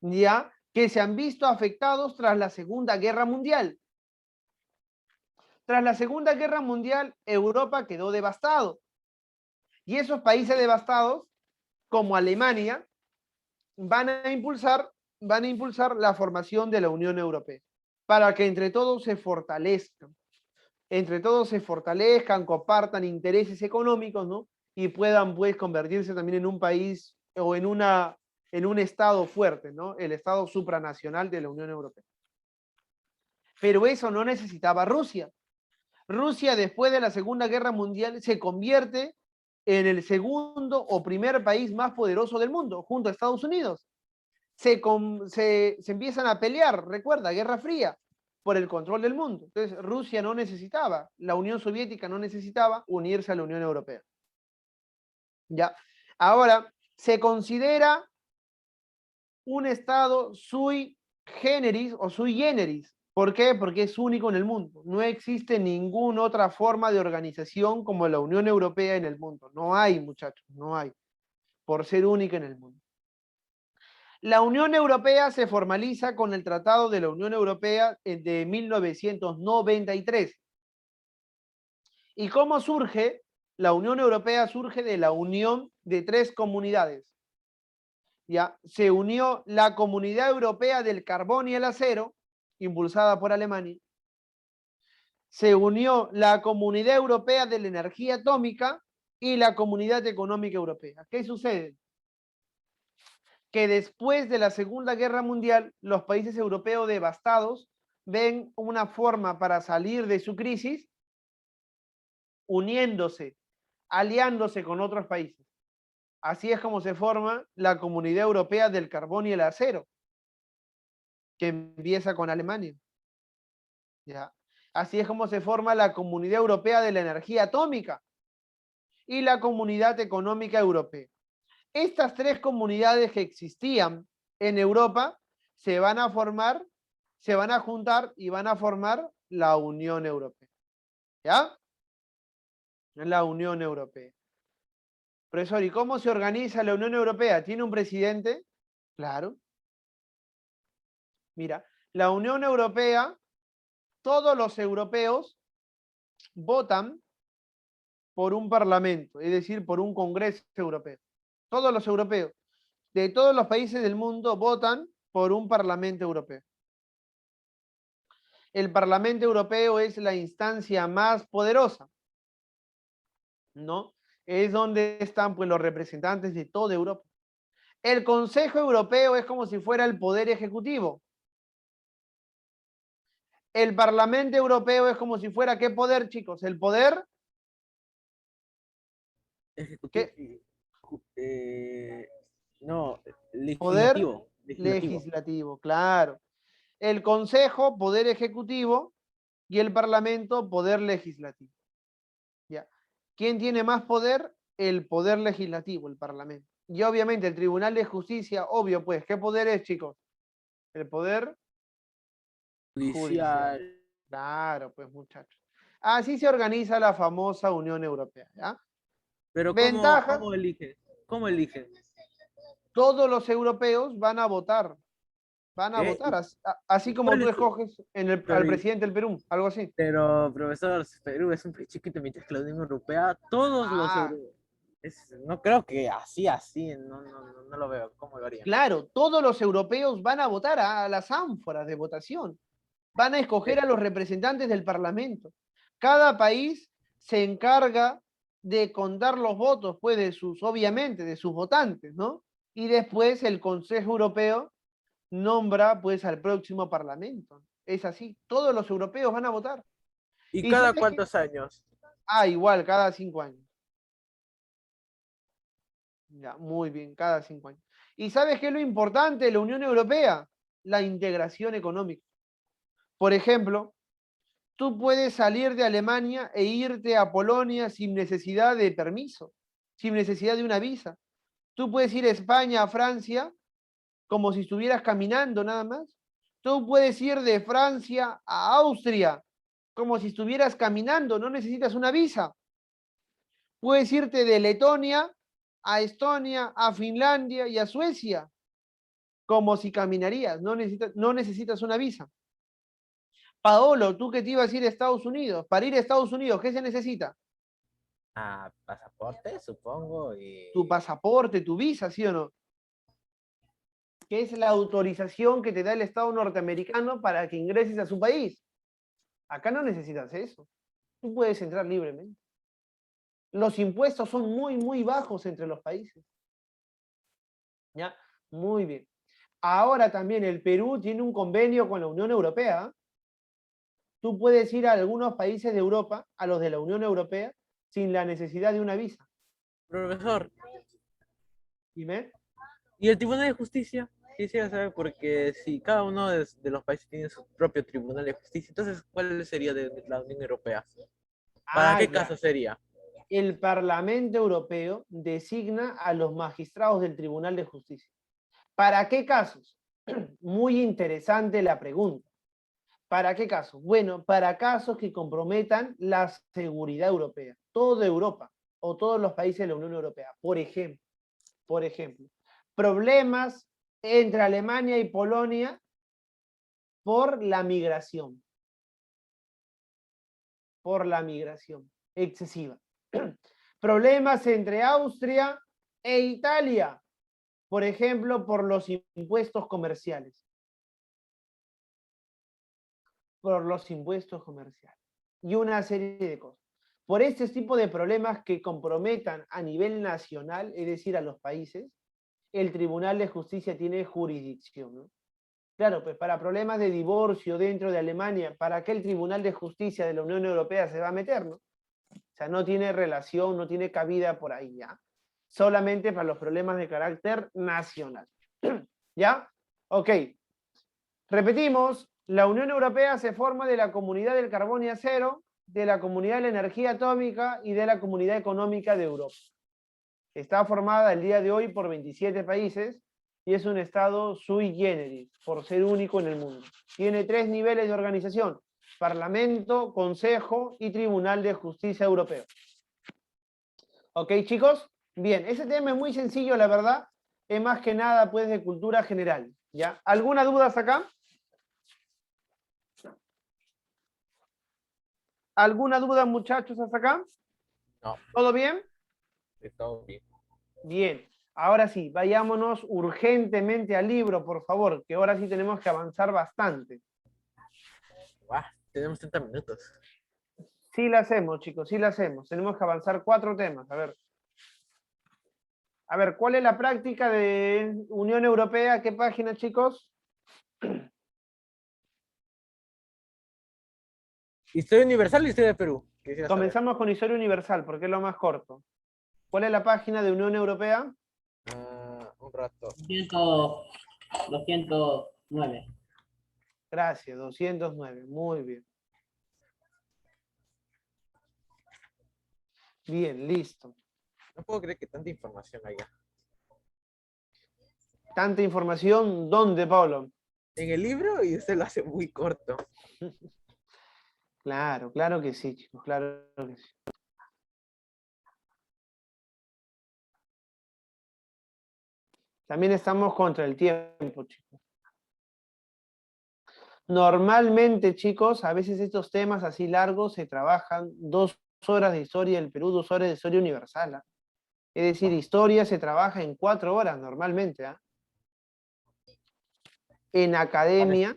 ¿ya? Que se han visto afectados tras la Segunda Guerra Mundial. Tras la Segunda Guerra Mundial, Europa quedó devastado. Y esos países devastados, como Alemania, van a impulsar la formación de la Unión Europea, para que entre todos se fortalezcan. Entre todos se fortalezcan, compartan intereses económicos, ¿no? Y puedan, pues, convertirse también en un país o en un estado fuerte, ¿no? El estado supranacional de la Unión Europea. Pero eso no necesitaba Rusia. Rusia, después de la Segunda Guerra Mundial, se convierte en el segundo o primer país más poderoso del mundo, junto a Estados Unidos. Se empiezan a pelear, recuerda, Guerra Fría, por el control del mundo. Entonces, Rusia no necesitaba, la Unión Soviética no necesitaba unirse a la Unión Europea. ¿Ya? Ahora, se considera un estado sui generis o sui generis. ¿Por qué? Porque es único en el mundo. No existe ninguna otra forma de organización como la Unión Europea en el mundo. No hay, muchachos, no hay. Por ser única en el mundo. La Unión Europea se formaliza con el Tratado de la Unión Europea de 1993. ¿Y cómo surge? La Unión Europea surge de la unión de 3 comunidades. Ya, se unió la Comunidad Europea del Carbón y el Acero, impulsada por Alemania. Se unió la Comunidad Europea de la Energía Atómica y la Comunidad Económica Europea. ¿Qué sucede? Que después de la Segunda Guerra Mundial, los países europeos devastados ven una forma para salir de su crisis uniéndose, aliándose con otros países. Así es como se forma la Comunidad Europea del Carbón y el Acero, que empieza con Alemania. ¿Ya? Así es como se forma la Comunidad Europea de la Energía Atómica y la Comunidad Económica Europea. Estas 3 comunidades que existían en Europa se van a formar, se van a juntar y van a formar la Unión Europea. ¿Ya? La Unión Europea. Profesor, ¿y cómo se organiza la Unión Europea? ¿Tiene un presidente? Claro. Mira, la Unión Europea, todos los europeos votan por un parlamento, es decir, por un Congreso Europeo. Todos los europeos de todos los países del mundo votan por un Parlamento Europeo. El Parlamento Europeo es la instancia más poderosa, ¿no? Es donde están pues, los representantes de toda Europa. El Consejo Europeo es como si fuera el poder ejecutivo. El Parlamento Europeo es como si fuera, ¿qué poder, chicos? El poder ejecutivo. No, poder legislativo. legislativo, claro. El Consejo, poder ejecutivo, y el Parlamento, poder legislativo. ¿Ya? ¿Quién tiene más poder? El poder legislativo, el Parlamento. Y obviamente el Tribunal de Justicia, obvio pues, ¿qué poder es, chicos? El poder judicial. Claro, pues muchachos. Así se organiza la famosa Unión Europea, ¿ya? Pero ¿ventajas? ¿cómo eligen? ¿Cómo eligen? Todos los europeos van a votar. Van a ¿Qué? votar, así como tú escoges al presidente del Perú, algo así. Pero, profesor, Perú es un país chiquito, mientras que la Unión Europea, todos los europeos. No creo que así, no lo veo. ¿Cómo lo harían? Claro, todos los europeos van a votar a las ánforas de votación. Van a escoger a los representantes del Parlamento. Cada país se encarga de contar los votos, pues, obviamente, de sus votantes, ¿no? Y después el Consejo Europeo nombra, pues, al próximo Parlamento. Es así, todos los europeos van a votar. ¿Y cada cuántos años? Igual, cada 5 años. Ya, muy bien, cada 5 años. ¿Y sabes qué es lo importante de la Unión Europea? La integración económica. Por ejemplo, tú puedes salir de Alemania e irte a Polonia sin necesidad de permiso, sin necesidad de una visa. Tú puedes ir a España, a Francia, como si estuvieras caminando nada más. Tú puedes ir de Francia a Austria, como si estuvieras caminando, no necesitas una visa. Puedes irte de Letonia a Estonia, a Finlandia y a Suecia, como si caminarías, no necesitas una visa. Paolo, tú que te ibas a ir a Estados Unidos, para ir a Estados Unidos, ¿qué se necesita? Pasaporte, supongo, y... Tu pasaporte, tu visa, ¿sí o no? Que es la autorización que te da el Estado norteamericano para que ingreses a su país. Acá no necesitas eso. Tú puedes entrar libremente. Los impuestos son muy, muy bajos entre los países. ¿Ya? Muy bien. Ahora también el Perú tiene un convenio con la Unión Europea. Tú puedes ir a algunos países de Europa, a los de la Unión Europea, sin la necesidad de una visa. Profesor. Dime. ¿Y el Tribunal de Justicia? Quisiera saber, porque si cada uno de los países tiene su propio Tribunal de Justicia, entonces, ¿cuál sería de la Unión Europea? ¿Para qué caso sería? El Parlamento Europeo designa a los magistrados del Tribunal de Justicia. ¿Para qué casos? Muy interesante la pregunta. ¿Para qué casos? Bueno, para casos que comprometan la seguridad europea. Toda Europa o todos los países de la Unión Europea. Por ejemplo, problemas entre Alemania y Polonia por la migración. Por la migración excesiva. Problemas entre Austria e Italia, por ejemplo, por los impuestos comerciales. Por los impuestos comerciales. Y una serie de cosas. Por este tipo de problemas que comprometan a nivel nacional, es decir, a los países, el Tribunal de Justicia tiene jurisdicción, ¿no? Claro, pues para problemas de divorcio dentro de Alemania, ¿para qué el Tribunal de Justicia de la Unión Europea se va a meter, no? O sea, no tiene relación, no tiene cabida por ahí, ¿ya? Solamente para los problemas de carácter nacional. ¿Ya? Ok. Repetimos, la Unión Europea se forma de la Comunidad del Carbón y Acero, de la Comunidad de la Energía Atómica y de la Comunidad Económica de Europa. Está formada el día de hoy por 27 países y es un estado sui generis, por ser único en el mundo. Tiene 3 niveles de organización: Parlamento, Consejo y Tribunal de Justicia Europeo. ¿Ok, chicos? Bien, ese tema es muy sencillo, la verdad. Es más que nada, pues, de cultura general, ¿ya? ¿Alguna duda hasta acá? ¿Alguna duda, muchachos, hasta acá? No. ¿Todo bien? Todo bien. Bien. Ahora sí, vayámonos urgentemente al libro, por favor, que ahora sí tenemos que avanzar bastante. Tenemos 30 minutos. Sí la hacemos, chicos, sí la hacemos. Tenemos que avanzar 4 temas. A ver, ¿cuál es la práctica de Unión Europea? ¿Qué página, chicos? Historia universal y historia de Perú. Comenzamos con Historia Universal, porque es lo más corto. ¿Cuál es la página de Unión Europea? Un rato. 209. Gracias, 209. Muy bien. Bien, listo. No puedo creer que tanta información haya. ¿Tanta información? ¿Dónde, Pablo? En el libro, y usted lo hace muy corto. Claro, claro que sí, chicos, claro que sí. También estamos contra el tiempo, chicos. Normalmente, chicos, a veces estos temas así largos se trabajan 2 horas de historia del Perú, 2 horas de historia universal, ¿ah? Es decir, historia se trabaja en 4 horas normalmente, ¿ah? En academia,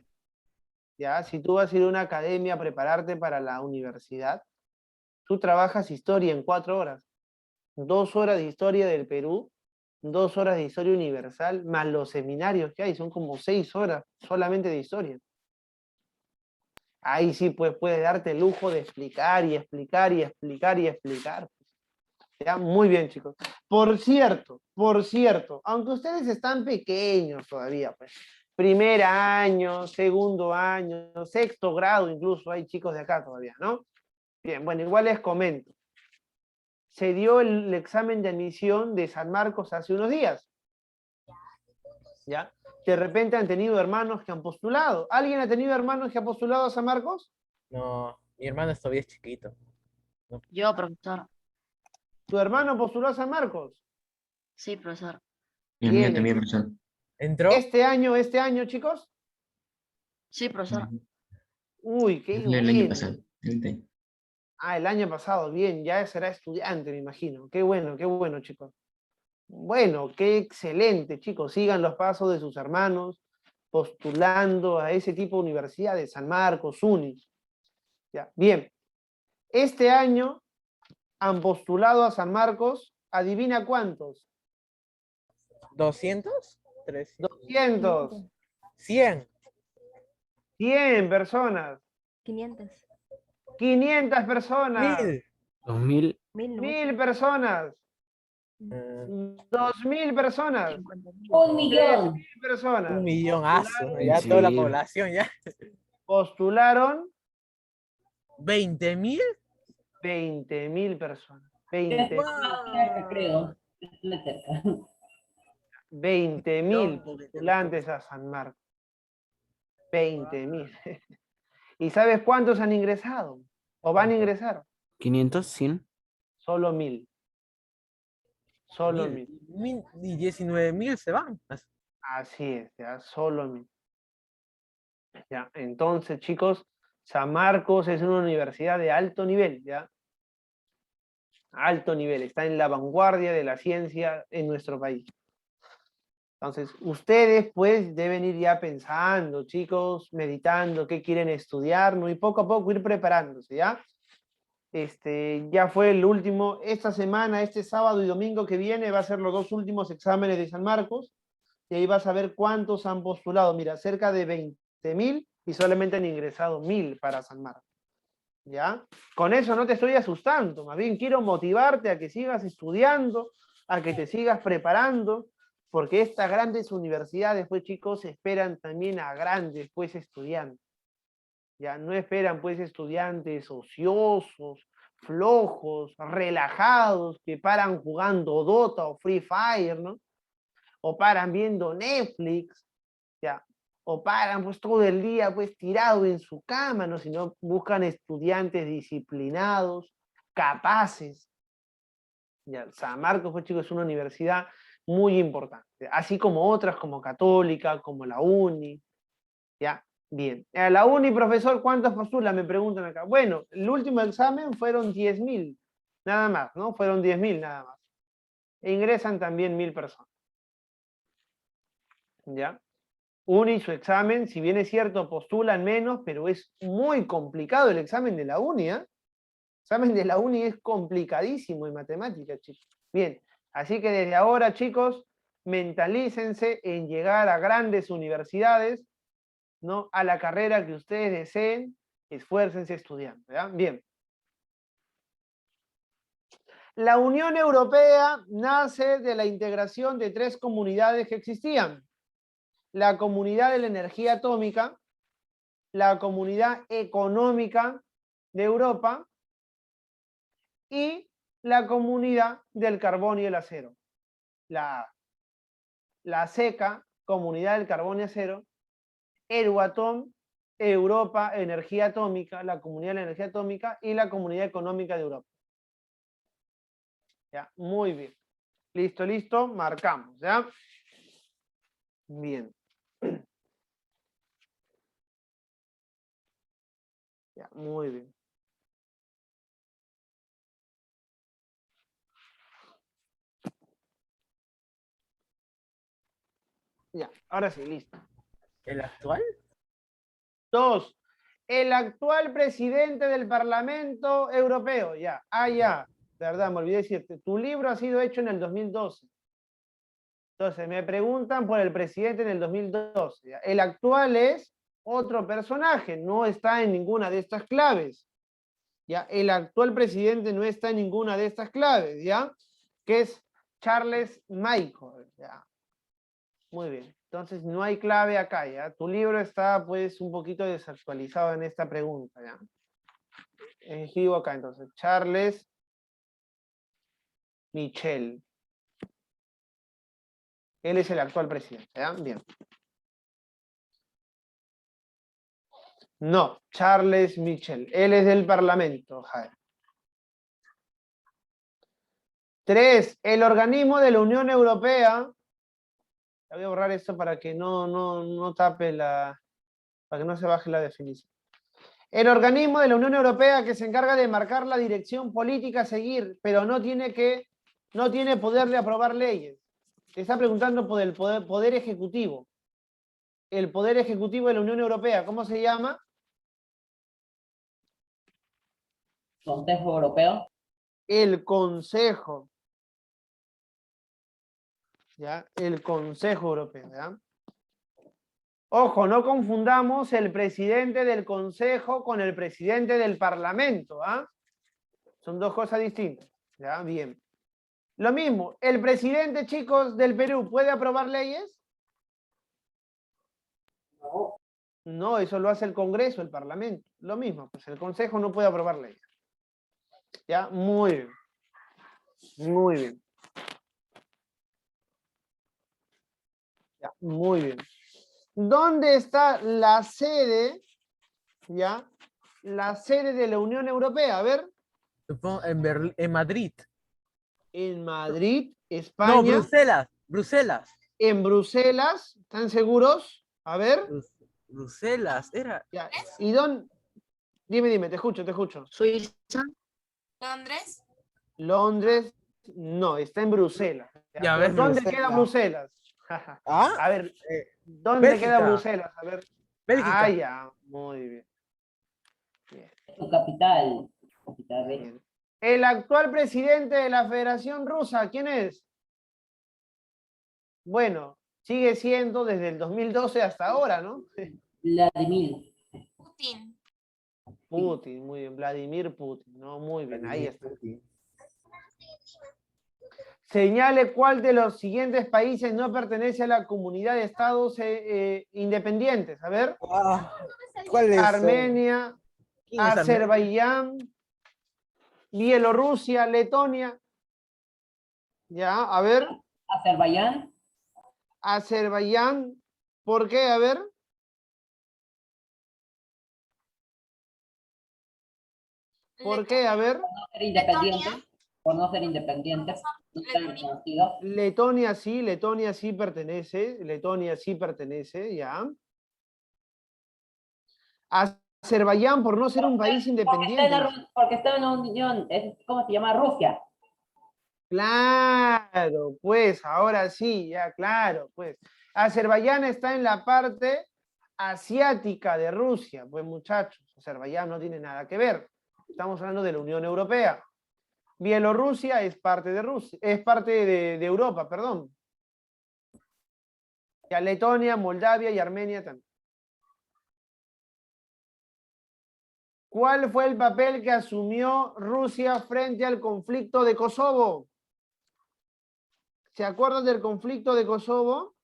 ya, si tú vas a ir a una academia a prepararte para la universidad, tú trabajas historia en 4 horas. 2 horas de historia del Perú, 2 horas de historia universal, más los seminarios que hay, son como 6 horas solamente de historia. Ahí sí pues, puedes darte el lujo de explicar y explicar y explicar y explicar. ¿Ya? Muy bien, chicos. Por cierto, aunque ustedes están pequeños todavía, pues, primer año, segundo año, sexto grado incluso, hay chicos de acá todavía, ¿no? Bien, bueno, igual les comento. Se dio el examen de admisión de San Marcos hace unos días. ¿Ya? De repente han tenido hermanos que han postulado. ¿Alguien ha tenido hermanos que han postulado a San Marcos? No, mi hermano todavía es chiquito. No. Yo, profesor. ¿Tu hermano postuló a San Marcos? Sí, profesor. El mío también, profesor. ¿Entró? ¿Este año, chicos? Sí, profesor. Uy, qué El bueno. año pasado. El año pasado, bien, ya será estudiante, me imagino. Qué bueno, chicos. Bueno, qué excelente, chicos. Sigan los pasos de sus hermanos, postulando a ese tipo de universidades, San Marcos, UNIS. Ya, bien. Este año han postulado a San Marcos, ¿adivina cuántos? ¿200? 200. 100. 100 personas. 500. 500 personas. 1000. 2000. 1000 personas. 2000 personas. 1.000.000. 3000 personas. 1 millonazo. Ya toda la población ya. Postularon 20.000. 20.000 personas. 20.000 postulantes a San Marcos. 20.000. ¿Y sabes cuántos han ingresado? ¿O van a ingresar? 500, 100. Solo 1000. Solo 1000. Y 19.000 se van. Así es, ya, solo 1000. Ya, entonces, chicos, San Marcos es una universidad de alto nivel, ¿ya? Alto nivel, está en la vanguardia de la ciencia en nuestro país. Entonces, ustedes pues deben ir ya pensando, chicos, meditando qué quieren estudiar, ¿no? Y poco a poco ir preparándose, ¿ya? Ya fue el último, esta semana, este sábado y domingo que viene, va a ser los 2 últimos exámenes de San Marcos, y ahí vas a ver cuántos han postulado. Mira, cerca de 20.000 y solamente han ingresado 1000 para San Marcos. ¿Ya? Con eso no te estoy asustando, más bien quiero motivarte a que sigas estudiando, a que te sigas preparando, porque estas grandes universidades, pues chicos, esperan también a grandes, pues, estudiantes. Ya no esperan, pues, estudiantes ociosos, flojos, relajados, que paran jugando Dota o Free Fire, ¿no? O paran viendo Netflix, ya, o paran pues todo el día pues tirado en su cama, ¿no? Sino buscan estudiantes disciplinados, capaces. Ya, San Marcos, pues chicos, es una universidad muy importante, así como otras como Católica, como la UNI, ya, bien. A la UNI, profesor, ¿cuántos postulan? Me preguntan acá. Bueno, el último examen fueron 10.000, nada más, ¿no? Fueron 10.000 nada más. E ingresan también 1000 personas. ¿Ya? UNI, su examen, si bien es cierto, postulan menos, pero es muy complicado el examen de la UNI, ¿eh? El examen de la UNI es complicadísimo en matemáticas, chicos. Bien, así que desde ahora, chicos, mentalícense en llegar a grandes universidades, ¿no? A la carrera que ustedes deseen, esfuércense estudiando, ¿ya? Bien. La Unión Europea nace de la integración de 3 comunidades que existían. La Comunidad de la Energía Atómica, la Comunidad Económica de Europa y la Comunidad del Carbón y el Acero. La SECA, Comunidad del Carbón y Acero, Euratom, Europa, Energía Atómica, la Comunidad de la Energía Atómica y la Comunidad Económica de Europa. Ya, muy bien. Listo, listo, marcamos, ¿ya? Bien. Ya, muy bien. Ya, ahora sí, listo. ¿El actual? 2. El actual presidente del Parlamento Europeo. Ya, ya. De verdad, me olvidé decirte. Tu libro ha sido hecho en el 2012. Entonces, me preguntan por el presidente en el 2012. ¿Ya? El actual es otro personaje, no está en ninguna de estas claves. ¿Ya? El actual presidente no está en ninguna de estas claves, ¿ya? Que es Charles Michel, ¿ya? Muy bien. Entonces, no hay clave acá, ¿ya? Tu libro está, pues, un poquito desactualizado en esta pregunta, ¿ya? Escribo acá, entonces. Charles Michel. Él es el actual presidente, ¿ya? Bien. No, Charles Michel. Él es del Parlamento, Jaime. 3. El organismo de la Unión Europea. Voy a borrar esto para que no tape para que no se baje la definición. El organismo de la Unión Europea que se encarga de marcar la dirección política a seguir, pero no tiene poder de aprobar leyes. Te está preguntando por el poder ejecutivo. El poder ejecutivo de la Unión Europea, ¿cómo se llama? Consejo Europeo. El Consejo. ¿Ya? El Consejo Europeo, ¿ya? Ojo, no confundamos el presidente del Consejo con el presidente del Parlamento, ¿ah? Son 2 cosas distintas, ¿ya? Bien. Lo mismo, ¿el presidente, chicos, del Perú puede aprobar leyes? No. No, eso lo hace el Congreso, el Parlamento. Lo mismo, pues el Consejo no puede aprobar leyes. ¿Ya? Muy bien. Muy bien. Ya, muy bien. ¿Dónde está la sede, ya, la sede de la Unión Europea? A ver. Supongo en Madrid. En Madrid, España. No, Bruselas. Bruselas. En Bruselas, ¿están seguros? A ver. Bruselas, era. Ya. ¿Y dónde? Dime, te escucho. Suiza. ¿Londres? Londres, no, está en Bruselas. Ya ves, ¿Dónde Bruselas. queda Bruselas? ¿Ah? A ver, ¿dónde Bélgica. queda Bruselas? A ver. Bélgica. Ah, ya, muy bien. Su capital. Bien. El actual presidente de la Federación Rusa, ¿quién es? Bueno, sigue siendo desde el 2012 hasta ahora, ¿no? Vladimir. Putin, muy bien, Vladimir Putin, ¿no? Muy bien, ahí está. Señale cuál de los siguientes países no pertenece a la comunidad de estados independientes. A ver. ¿Cuál es? Armenia, ¿Quién es Azerbaiyán, Bielorrusia, Letonia. Ya, a ver. Azerbaiyán. Azerbaiyán, ¿por qué? A ver. ¿Por qué? A ver. Por no ser independientes. No ser reconocidos. Letonia sí pertenece, ya. Azerbaiyán por no ser un país independiente. Porque está en la unión, ¿cómo se llama? Rusia. Claro, pues, ahora sí, ya, claro, pues. Azerbaiyán está en la parte asiática de Rusia, pues muchachos, Azerbaiyán no tiene nada que ver. Estamos hablando de la Unión Europea. Bielorrusia es parte de Rusia, es parte de Europa, perdón. Ya Letonia, Moldavia y Armenia también. ¿Cuál fue el papel que asumió Rusia frente al conflicto de Kosovo? ¿Se acuerdan del conflicto de Kosovo?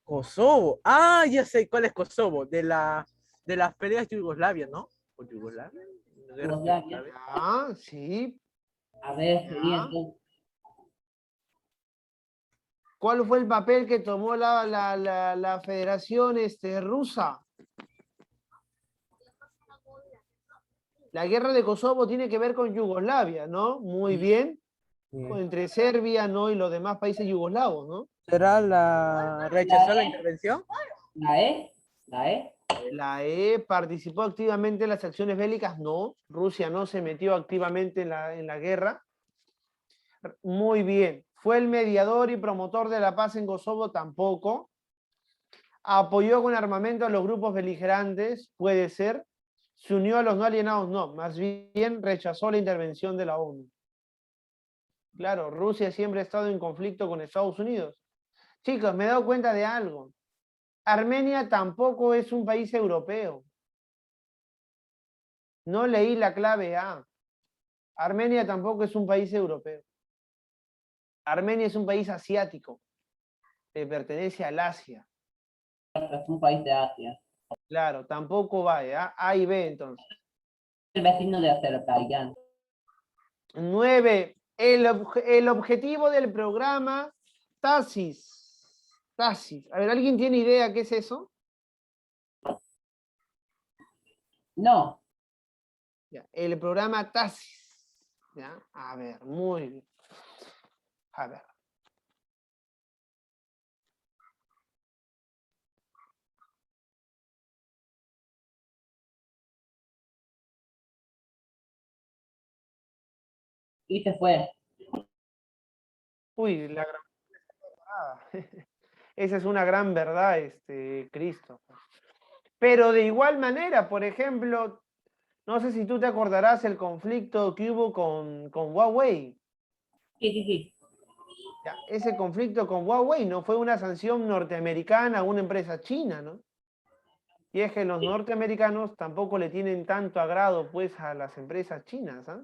Kosovo. Ah, ya sé cuál es Kosovo. De las peleas de Yugoslavia, ¿no? ¿O Yugoslavia? Ah, sí. A ver, siguiente. ¿Cuál fue el papel que tomó la Federación Rusa? La guerra de Kosovo tiene que ver con Yugoslavia, ¿no? Muy bien. Entre Serbia, ¿no? Y los demás países yugoslavos, ¿no? ¿Será rechazó la intervención? La E. La E participó activamente en las acciones bélicas, no. Rusia no se metió activamente en la guerra. Muy bien. ¿Fue el mediador y promotor de la paz en Kosovo? Tampoco. ¿Apoyó con armamento a los grupos beligerantes? Puede ser. ¿Se unió a los no alienados? No. Más bien rechazó la intervención de la ONU. Claro, Rusia siempre ha estado en conflicto con Estados Unidos. Chicos, me he dado cuenta de algo. Armenia tampoco es un país europeo. No leí la clave A. Armenia tampoco es un país europeo. Armenia es un país asiático. Que pertenece al Asia. Es un país de Asia. Claro, tampoco va, ¿ya? A y B entonces. El vecino de Azerbaiyán. 9. El objetivo del programa TASIS. TASIS. A ver, ¿alguien tiene idea qué es eso? No. Ya, el programa TASIS. ¿Ya? A ver, muy bien. A ver. Y se fue. Uy, la gran... Esa es una gran verdad, Cristo. Pero de igual manera, por ejemplo, no sé si tú te acordarás el conflicto que hubo con Huawei. Sí. Ya, ese conflicto con Huawei no fue una sanción norteamericana a una empresa china, ¿no? Y es que los norteamericanos tampoco le tienen tanto agrado, pues, a las empresas chinas, ¿ah?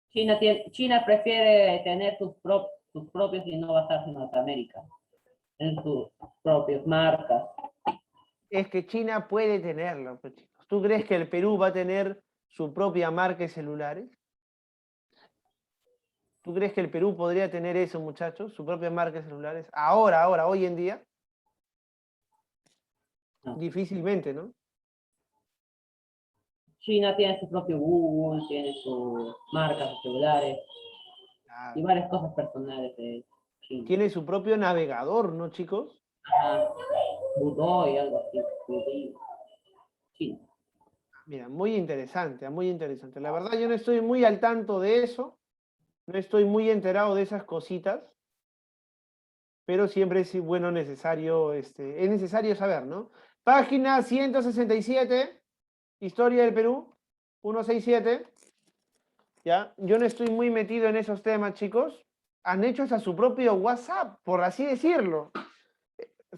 China prefiere tener sus propios y no basarse en Norteamérica, en sus propias marcas. Es que China puede tenerlo, pues, chicos. ¿Tú crees que el Perú va a tener su propia marca de celulares? ¿Tú crees que el Perú podría tener eso, muchachos? Su propia marca de celulares. Ahora, hoy en día. No. Difícilmente, ¿no? China tiene su propio Google, tiene sus marcas de celulares y varias cosas personales de China. Tiene su propio navegador, ¿no, chicos? Ajá. Budó y algo así. Budí. China. Mira, muy interesante, muy interesante. La verdad yo no estoy muy al tanto de eso, no estoy muy enterado de esas cositas, pero siempre es bueno, necesario, es necesario saber, ¿no? Página 167, Historia del Perú, 167. ¿Ya? Yo no estoy muy metido en esos temas, chicos. Han hecho hasta su propio WhatsApp, por así decirlo.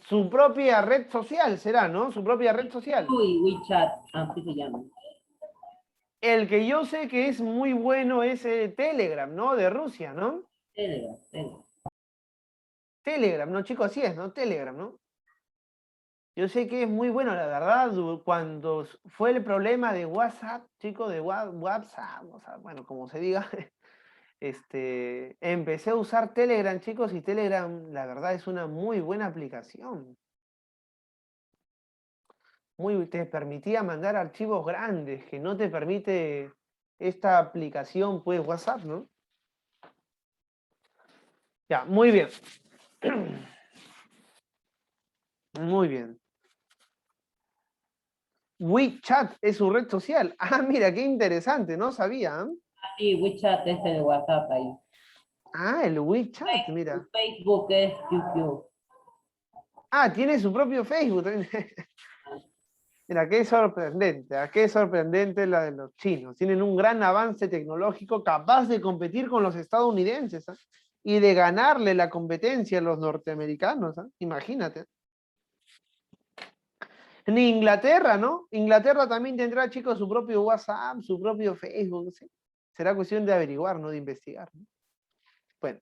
Su propia red social será, ¿no? Su propia red social. Uy, WeChat, así se llama. El que yo sé que es muy bueno es Telegram, ¿no? De Rusia, ¿no? Telegram. Telegram, ¿no, chicos? Así es, ¿no? Telegram, ¿no? Yo sé que es muy bueno, la verdad, cuando fue el problema de WhatsApp, chicos, de WhatsApp, bueno, como se diga, empecé a usar Telegram, chicos, y Telegram, la verdad, es una muy buena aplicación. Te permitía mandar archivos grandes, que no te permite esta aplicación, pues, WhatsApp, ¿no? Ya, muy bien. Muy bien. WeChat es su red social. Ah, mira, qué interesante, no sabía. Sí, WeChat es el WhatsApp ahí. Ah, el WeChat, mira. Facebook es QQ. Ah, tiene su propio Facebook. Mira, qué sorprendente la de los chinos. Tienen un gran avance tecnológico capaz de competir con los estadounidenses, ¿ah? Y de ganarle la competencia a los norteamericanos, ¿ah? Imagínate. En Inglaterra, ¿no? Inglaterra también tendrá, chicos, su propio WhatsApp, su propio Facebook, ¿sí? Será cuestión de averiguar, no de investigar, ¿no? Bueno,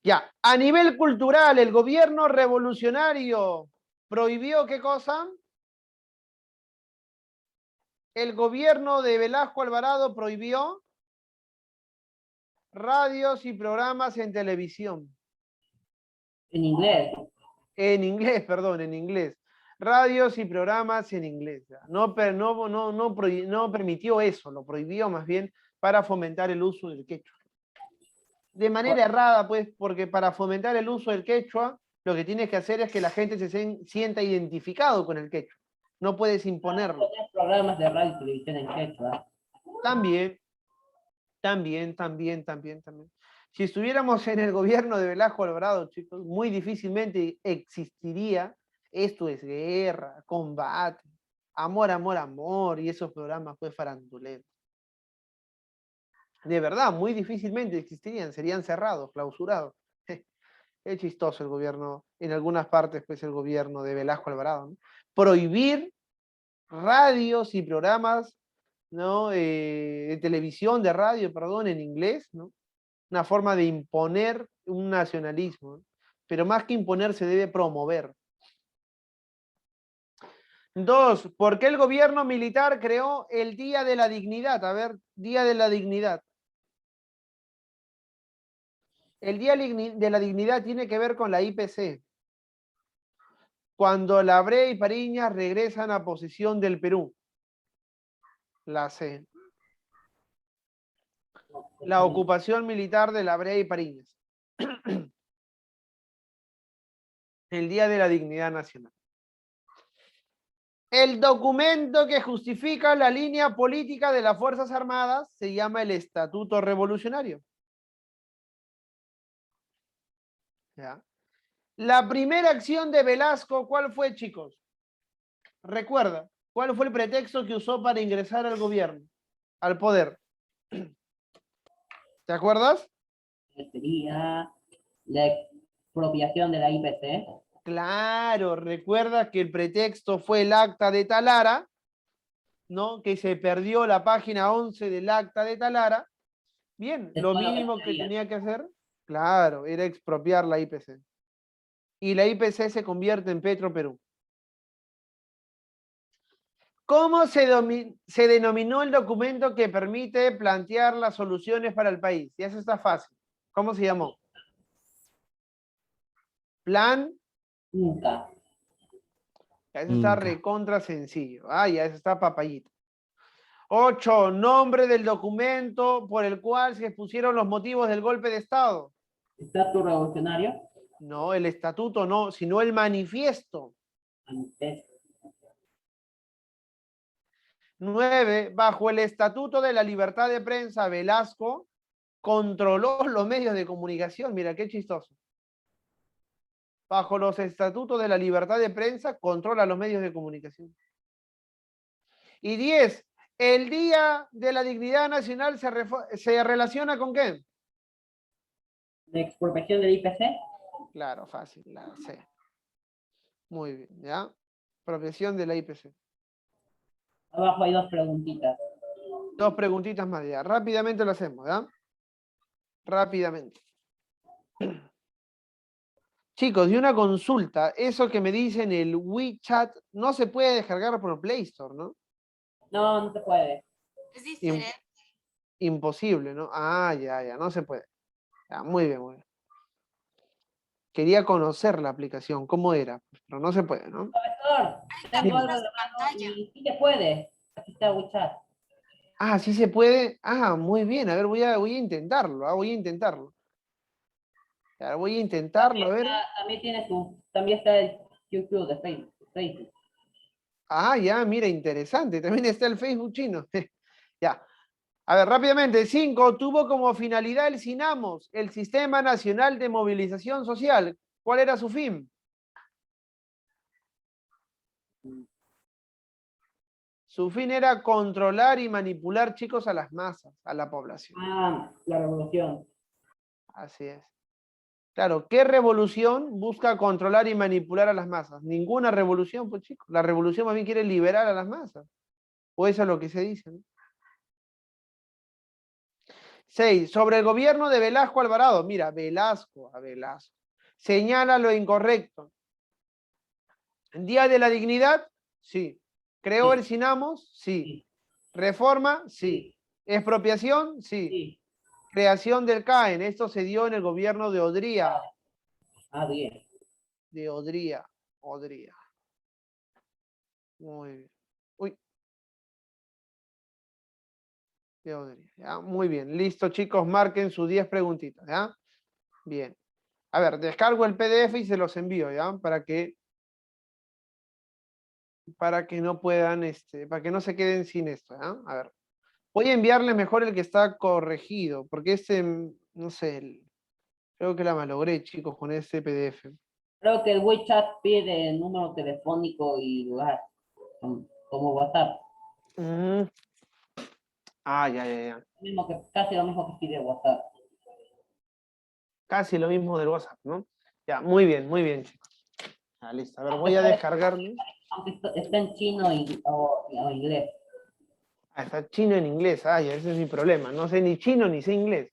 ya. A nivel cultural, el gobierno revolucionario prohibió, ¿qué cosa? El gobierno de Velasco Alvarado prohibió radios y programas en televisión. En inglés. En inglés, perdón, en inglés. Radios y programas en inglés. No permitió eso, lo prohibió más bien para fomentar el uso del quechua. De manera errada, pues, porque para fomentar el uso del quechua, lo que tienes que hacer es que la gente se sienta identificado con el quechua. No puedes imponerlo. Programas de radio y televisión en quechua. También. Si estuviéramos en el gobierno de Velasco Alvarado, chicos, muy difícilmente existiría Esto es Guerra, Combate, Amor, y esos programas pues faranduleros. De verdad, muy difícilmente existirían, serían cerrados, clausurados. Es chistoso el gobierno, en algunas partes, pues el gobierno de Velasco Alvarado, ¿no? Prohibir radios y programas, ¿no? De televisión, de radio, perdón, en inglés, ¿no? Una forma de imponer un nacionalismo, ¿no? Pero más que imponer se debe promover. 2. ¿Por qué el gobierno militar creó el Día de la Dignidad? A ver, Día de la Dignidad. El Día de la Dignidad tiene que ver con la IPC. Cuando la Brea y Pariñas regresan a posesión del Perú. La C. La ocupación militar de la Brea y Pariñas. El Día de la Dignidad Nacional. El documento que justifica la línea política de las Fuerzas Armadas se llama el Estatuto Revolucionario. ¿Ya? La primera acción de Velasco, ¿cuál fue, chicos? Recuerda, ¿cuál fue el pretexto que usó para ingresar al gobierno, al poder? ¿Te acuerdas? Sería la expropiación de la IPC. Claro, recuerda que el pretexto fue el acta de Talara, ¿no? Que se perdió la página 11 del acta de Talara. Bien, lo mínimo que tenía que hacer, claro, era expropiar la IPC. Y la IPC se convierte en Petroperú. ¿Cómo se denominó el documento que permite plantear las soluciones para el país? Y eso está fácil. ¿Cómo se llamó? Plan Inca. Eso está recontra sencillo. Ah, ya, eso está papayito. 8. Nombre del documento por el cual se expusieron los motivos del golpe de Estado. ¿Estatuto revolucionario? No, el estatuto no, sino el manifiesto. Manifiesto. 9. Bajo el Estatuto de la Libertad de Prensa, Velasco controló los medios de comunicación. Mira, qué chistoso. Bajo los Estatutos de la Libertad de Prensa, controla los medios de comunicación. Y 10. El Día de la Dignidad Nacional se relaciona ¿con qué? ¿La expropiación del IPC? Claro, fácil, la C. Muy bien, ¿ya? Expropiación de la IPC. Abajo hay 2 preguntitas. 2 preguntitas más ya. Rápidamente lo hacemos, ¿ya? Rápidamente. Chicos, y una consulta. Eso que me dicen el WeChat no se puede descargar por Play Store, ¿no? No, no se puede. Es diferente. Imposible, ¿no? Ah, ya, no se puede. Ya, muy bien, muy bien. Quería conocer la aplicación, cómo era, pero no se puede, ¿no? Profesor, tengo algo de mano y sí se puede. Aquí está WeChat. Ah, sí se puede. Ah, muy bien. A ver, voy a intentarlo. Voy a intentarlo. A ver, voy a intentarlo, a ver. También está el QQ de Facebook. Ah, ya, mira, interesante. También está el Facebook chino. Ya. A ver, rápidamente. 5. Tuvo como finalidad el SINAMOS, el Sistema Nacional de Movilización Social. ¿Cuál era su fin? Su fin era controlar y manipular, chicos, a las masas, a la población. Ah, la revolución. Así es. Claro, ¿qué revolución busca controlar y manipular a las masas? Ninguna revolución, pues chicos. La revolución más bien quiere liberar a las masas. O eso es lo que se dice, ¿no? 6. Sobre el gobierno de Velasco Alvarado. Mira, Velasco. Señala lo incorrecto. Día de la Dignidad, sí. ¿Creó el SINAMOS? Sí. ¿Reforma? Sí. ¿Expropiación? Sí. Creación del CAEN. Esto se dio en el gobierno de Odría. Ah, bien. De Odría. Muy bien. Uy. De Odría. ¿Ya? Muy bien. Listo, chicos. Marquen sus 10 preguntitas. ¿Ya? Bien. A ver, descargo el PDF y se los envío, ¿ya? Para que no puedan, para que no se queden sin esto, ¿ya? A ver. Voy a enviarles mejor el que está corregido, porque no sé, creo que la malogré, chicos, con este PDF. Creo que el WeChat pide el número telefónico y lugar, como WhatsApp. Ah, ya. Casi lo mismo que pide WhatsApp. Casi lo mismo del WhatsApp, ¿no? Ya, muy bien, chicos. Ah, listo. A ver, voy a descargarme. Aunque está en chino o inglés. Ah, está chino en inglés. Ah, ya, ese es mi problema. No sé ni chino ni sé inglés.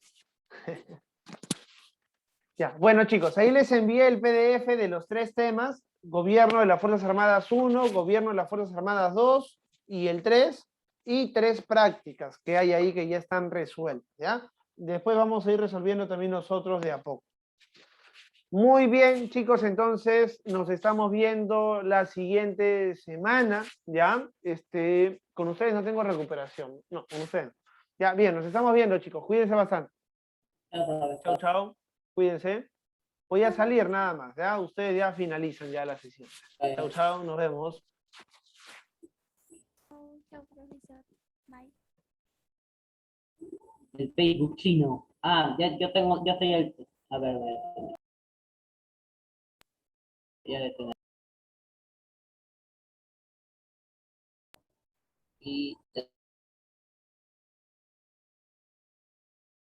Ya, bueno, chicos, ahí les envié el PDF de los 3 temas. Gobierno de las Fuerzas Armadas 1, Gobierno de las Fuerzas Armadas 2 y el 3. Y 3 prácticas que hay ahí que ya están resueltas, ¿ya? Después vamos a ir resolviendo también nosotros de a poco. Muy bien, chicos, entonces nos estamos viendo la siguiente semana, ¿ya? Con ustedes no tengo recuperación. No, con ustedes. Ya, bien, nos estamos viendo, chicos. Cuídense bastante. Chau. Cuídense. Voy a salir nada más, ¿ya? Ustedes ya finalizan ya la sesión. Chau, nos vemos. Chao, profesor. Bye. El Facebook chino. Ah, yo estoy el... A ver. Ya le tengo. Y